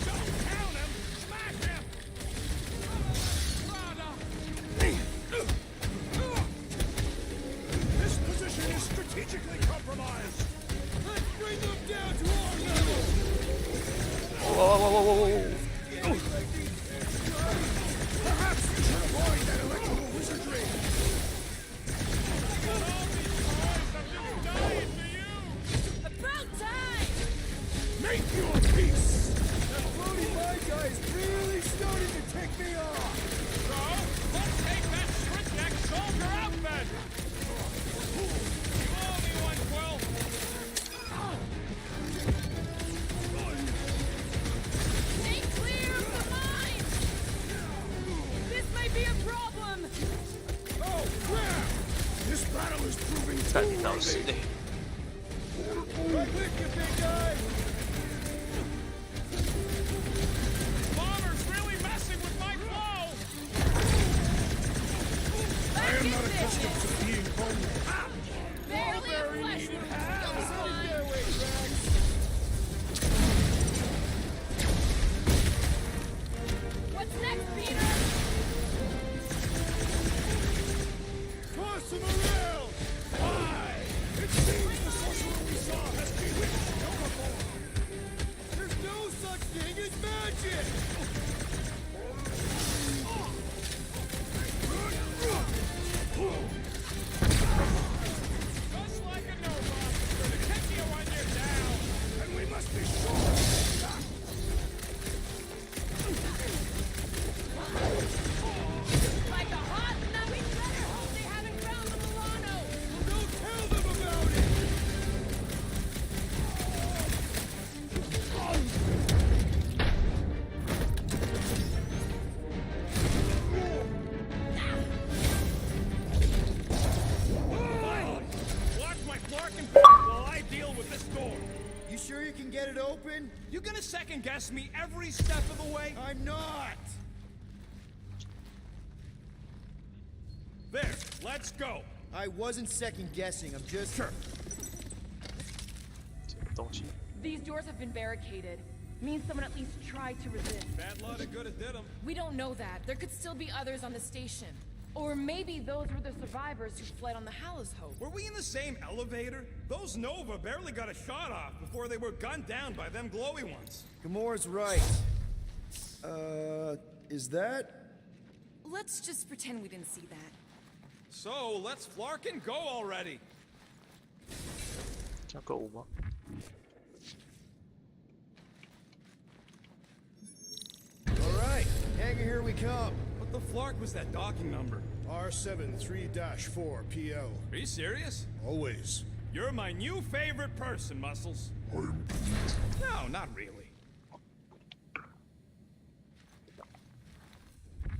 Don't count him! Smash him! This position is strategically compromised. Let's bring them down to our level. 哇！ Perhaps we should avoid that electrical wizardry. make your peace! That floaty bad guy is really starting to tick me off! So, let's take that shrimp-neck soldier out then! You owe me one, Quill! Stay clear of the mine! This might be a problem! Oh, crap! This battle is proving 干 too 你老师 easy! 嘞！ Right with you, big guy! Bomber's really messing with my flow! I am not accustomed to being vulnerable. Barely a flesh wound. You'll be fine. What's next, Peter? Toss him around! Why? It seems the sorcerer we saw has bewitched Overlord! There's no such thing as magic! Just like a Nova, gonna kick you when you're down! And we must be sure! Like a hot, now we better hope they haven't found the Milano. Go tell them about it! Finally! Watch my Flarkin back while I deal with this door. You sure you can get it open? You gonna second guess me every step of the way? I'm not! There, let's go. I wasn't second guessing, I'm just... Sure. 什么东西？ These doors have been barricaded. Means someone at least tried to resist. Bad lot of good it did 'em. We don't know that. There could still be others on the station. Or maybe those were the survivors who fled on the Hallows Hope. Were we in the same elevator? Those Nova barely got a shot off before they were gunned down by them glowy ones. Gamora's right. Is that? Let's just pretend we didn't see that. So, let's Flarkin go already. 这样购物吗？ Alright, hangar, here we come. What the Flark was that docking number? R73-4 PL. Are you serious? Always. You're my new favorite person, Muscles. No, not really.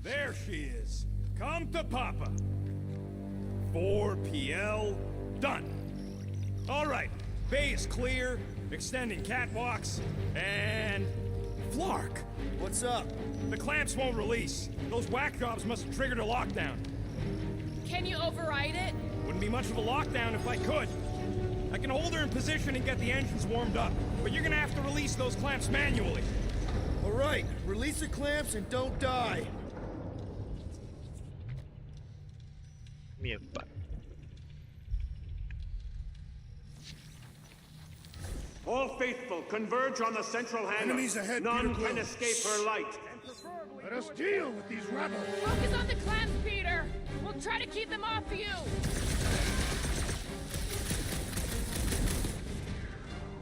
There she is. Come to Papa. 4 PL, done. All right, bay is clear, extending catwalks, and... Flark! What's up? The clamps won't release. Those whack jobs must have triggered a lockdown. Can you override it? Wouldn't be much of a lockdown if I could. I can hold her in position and get the engines warmed up, but you're gonna have to release those clamps manually. Alright, release the clamps and don't die. 面板。 All faithful, converge on the central hangar. Enemies ahead, None Peter can Quill. escape her light. Let us deal with these rebels. Focus on the clamps, Peter. We'll try to keep them off you.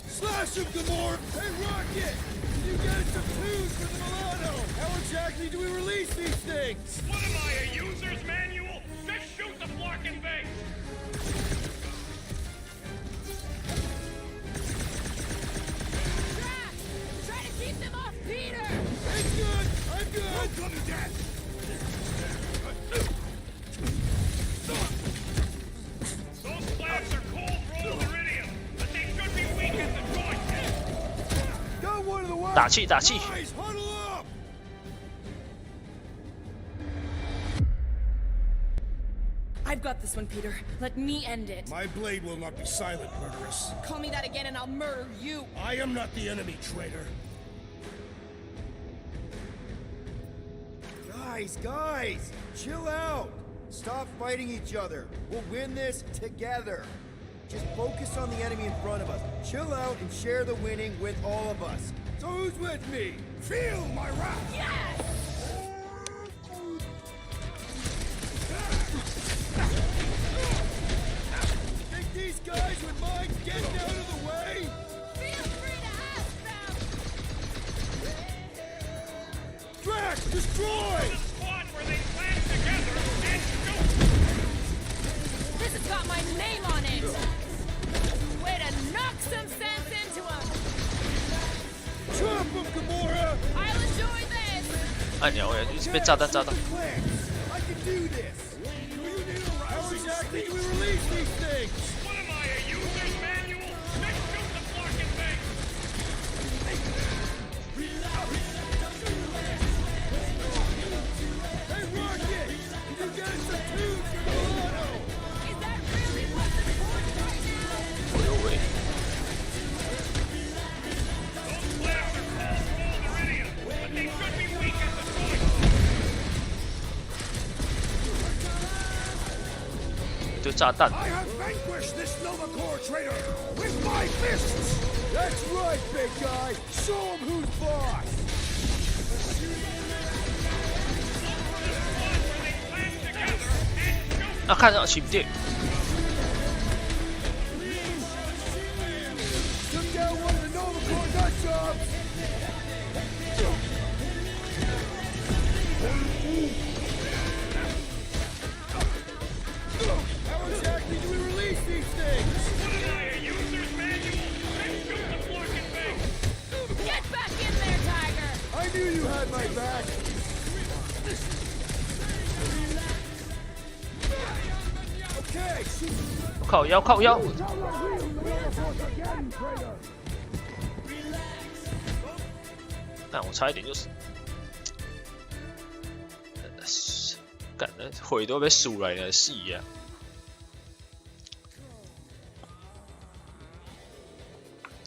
Slash him, Gamora! Hey, Rocket! Can you get us some clues for the Milano? How exactly do we release these things? What am I, a user's manual? Just shoot the Flarkin base! Drax, try to keep them off Peter. It's good! I'm good! Welcome to death! Those clamps are cold rolled iridium, but they should be weak at the joint. Got one of the wires! 打气，打气！ Guys, huddle up! I've got this one, Peter. Let me end it. My blade will not be silent, murderess. Call me that again and I'll murder you. I am not the enemy, traitor. Guys, chill out. Stop fighting each other. We'll win this together. Just focus on the enemy in front of us. Chill out and share the winning with all of us. So who's with me? Feel my wrath! Yes! Think these guys would mind getting out of the way? Feel free to ask them. Drax, destroy! This has got my name on it! Way to knock some sense into him! Chop him, Gamora! I'll enjoy this! 按钮一直被炸弹炸到。 I can do this! How exactly do we release these things? What am I, a user's manual? Let's shoot the fucking thing! Hey, Rocket! You get us some tubes for the auto! Is that really what's important right now? 哎呦喂！ Those flares are called gold iridium, but they should be weak as a choice. 就炸弹。 I have vanquished this Nova Corps traitor with my fists! That's right, big guy! Show him who's boss! 啊，看到起不对。 Took down one of the Nova Corps nut jobs! How exactly do we release these things? What am I, a user's manual? Let's shoot the fucking thing! Get back in there, Tiger! I knew you had my back! Okay, shoot 靠腰靠腰。 但我差一点就是，干的腿都被数来了，戏呀！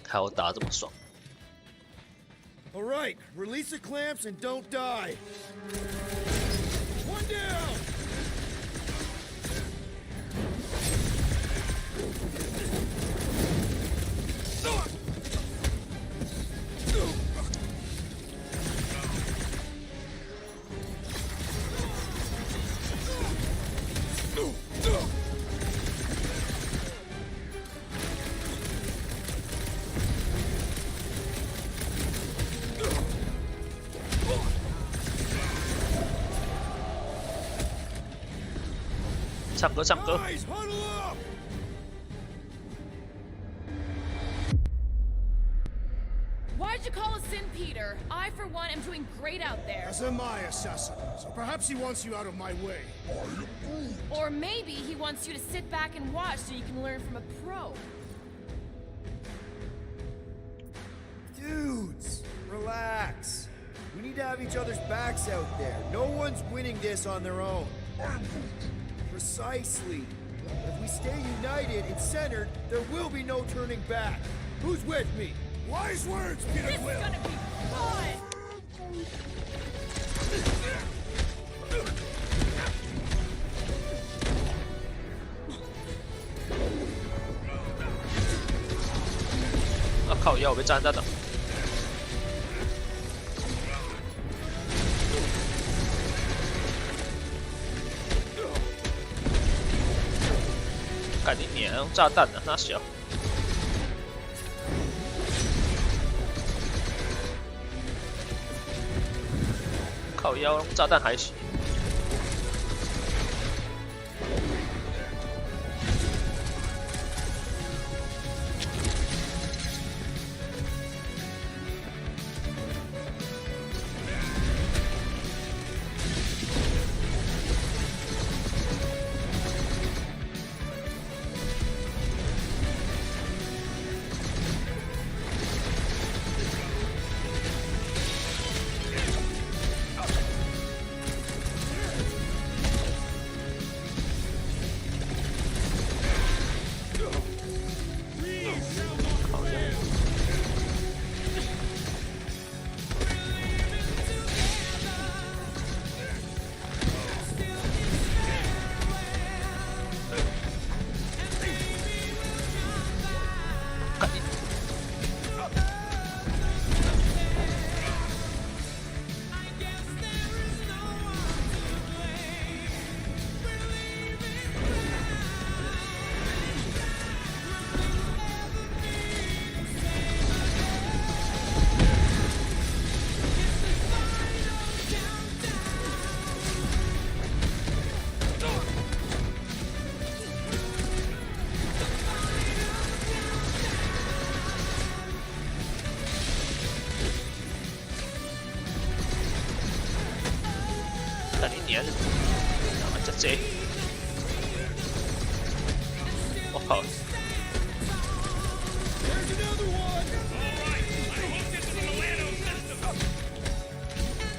还有打这么爽。 All right, release the clamps and don't die. One down. No. 唱歌唱歌。 Guys, huddle up. Why'd you call us in, Peter? I, for one, am doing great out there. As am I, assassin. So perhaps he wants you out of my way. Or maybe he wants you to sit back and watch so you can learn from a pro. Dudes, relax. We need to have each other's backs out there. No one's winning this on their own. Precisely. If we stay united and centered, there will be no turning back. Who's with me? Wise words, Peter This is Quill. gonna be fun!啊靠腰，我被炸弹到。干你娘！用炸弹啊，那小。 靠腰，炸弹还行。娘的，他妈这！我靠！ There's another one! Alright, I hooked into the Milano system.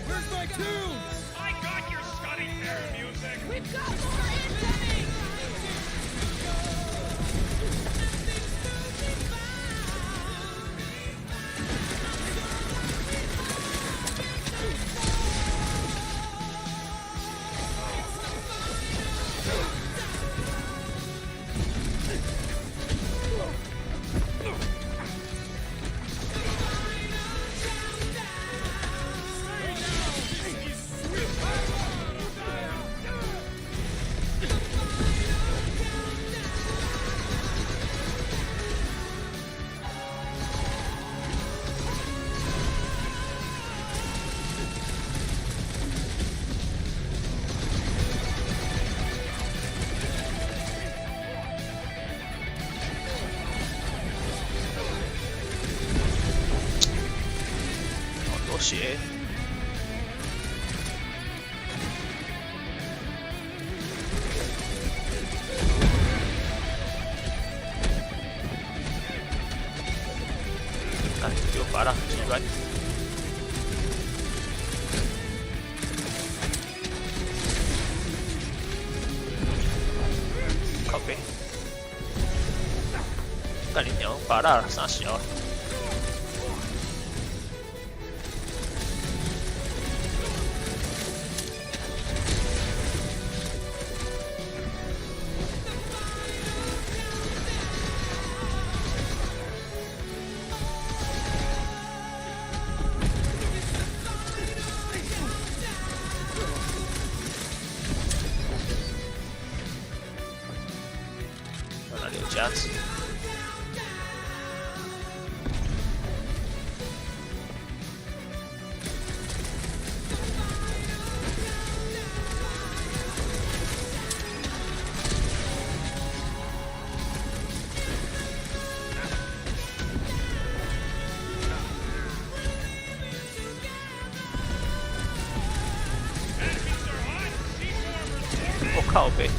Where's my tune? I got your study fair music. We've got more incoming!血。干，给我拔了，鸡软。靠背。干你娘，拔了，傻小啊！ 哪里有夹子？我靠背！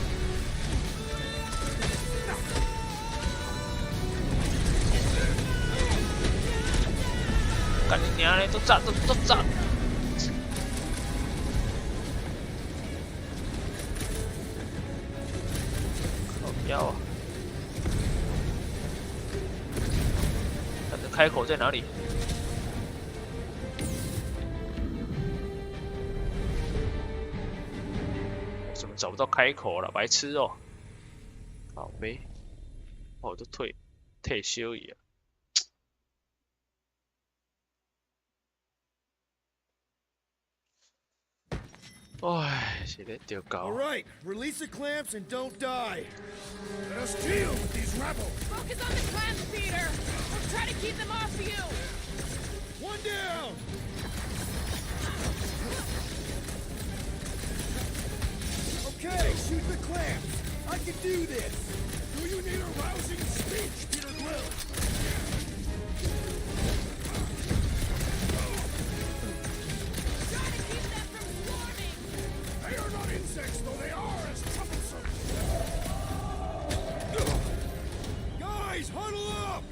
干你娘嘞！都炸！都炸！靠腰啊！看这开口在哪里？怎么找不到开口了？白痴哦！好呗，我都退休去啊！ 唉，是咧掉高。 All right, release the clamps and don't die. Let us deal with these rebels. Focus on the clamps, Peter. We'll try to keep them off you. One down. Okay, shoot the clamps. I can do this. Do you need a rousing speech, Peter Quill? They are not insects, though they are as troublesome. Guys, huddle up!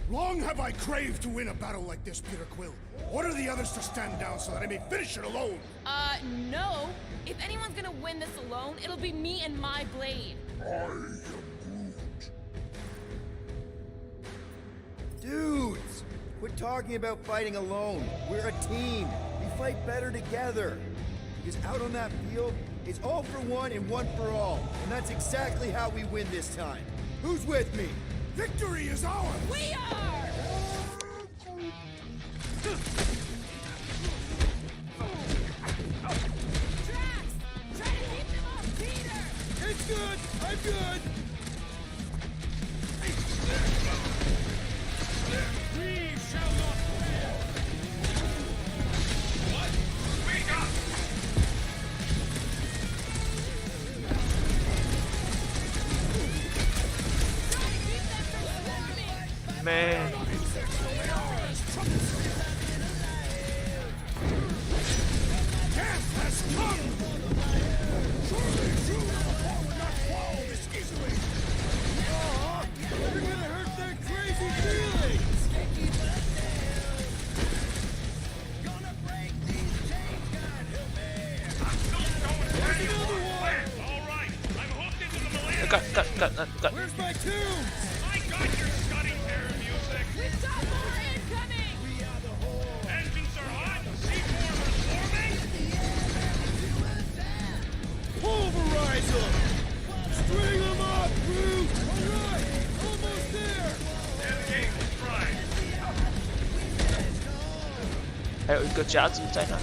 Long have I craved to win a battle like this, Peter Quill. Order the others to stand down so that I may finish it alone. No. If anyone's gonna win this alone, it'll be me and my blade. Dudes! Quit talking about fighting alone. We're a team. We fight better together. Because out on that field, it's all for one and one for all. And that's exactly how we win this time. Who's with me? Victory is ours! We are! Drax! Try to keep them off Peter! It's good! I'm good! We shall not fail! What? Wake up! Try to keep them from swarming! Man. 干。 Where's my tunes? I got your study there, music! We've got more incoming! Engines are hot! Seaformers forming! Pulverize them! String them up, Groot! Alright, almost there! Navigate prime. 还有一个夹子在哪？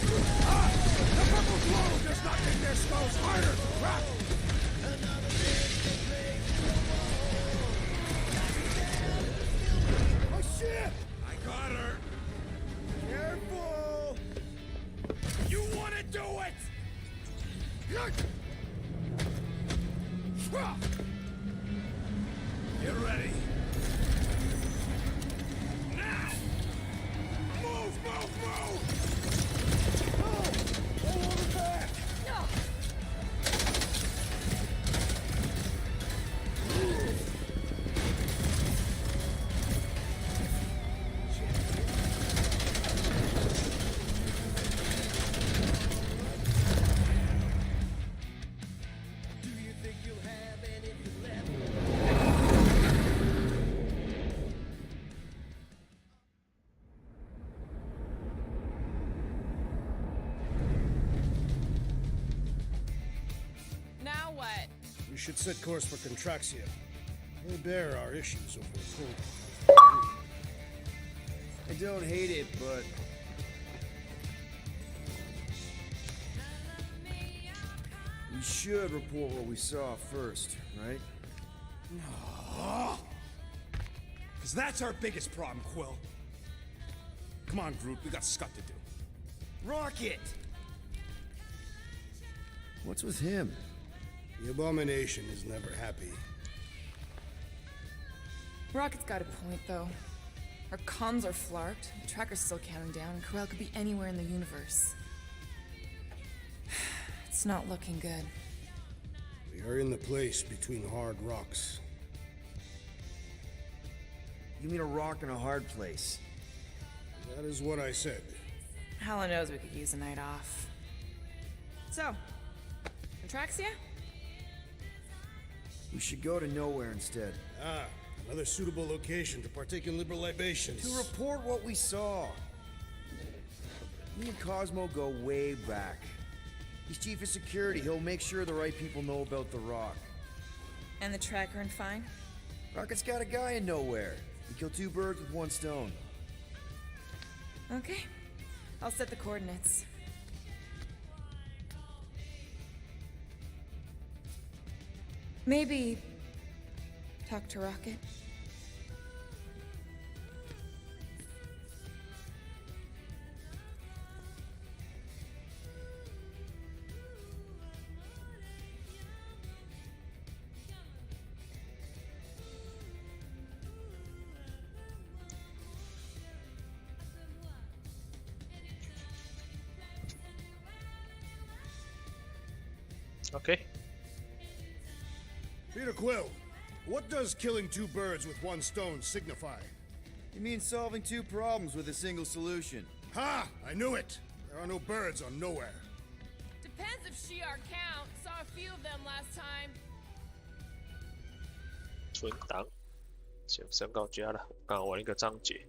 The purple glow does not make their skulls harder! Crap! Oh shit! I got her! Careful! You wanna do it? Get ready. Now! Move, move, move! Oh! Hold it back! Now what? We should set course for Contraxia. They bear our issues over cold. I don't hate it, but we should report what we saw first, right? Because that's our biggest problem, Quill. Come on, Groot, we got scut to do. Rocket! What's with him? The Abomination is never happy. Rocket's got a point, though. Our comms are flarked, the tracker's still counting down, and Corel could be anywhere in the universe. It's not looking good. We are in the place between hard rocks. You mean a rock in a hard place? That is what I said. Helen knows we could use a night off. So, Contraxia? We should go to nowhere instead. Ah, another suitable location to partake in liberal libations. To report what we saw. Me and Cosmo go way back. He's chief of security. He'll make sure the right people know about the rock. And the tracker and fine? Rocket's got a guy in nowhere. We kill two birds with one stone. Okay. I'll set the coordinates. Maybe talk to Rocket. OK， Peter Quill, what does killing two birds with one stone signify? You mean solving two problems with a single solution? Ha! I knew it! There are no birds on nowhere. Depends if she our count. Saw a few of them last time. 存档，先告家了。刚好玩一个章节。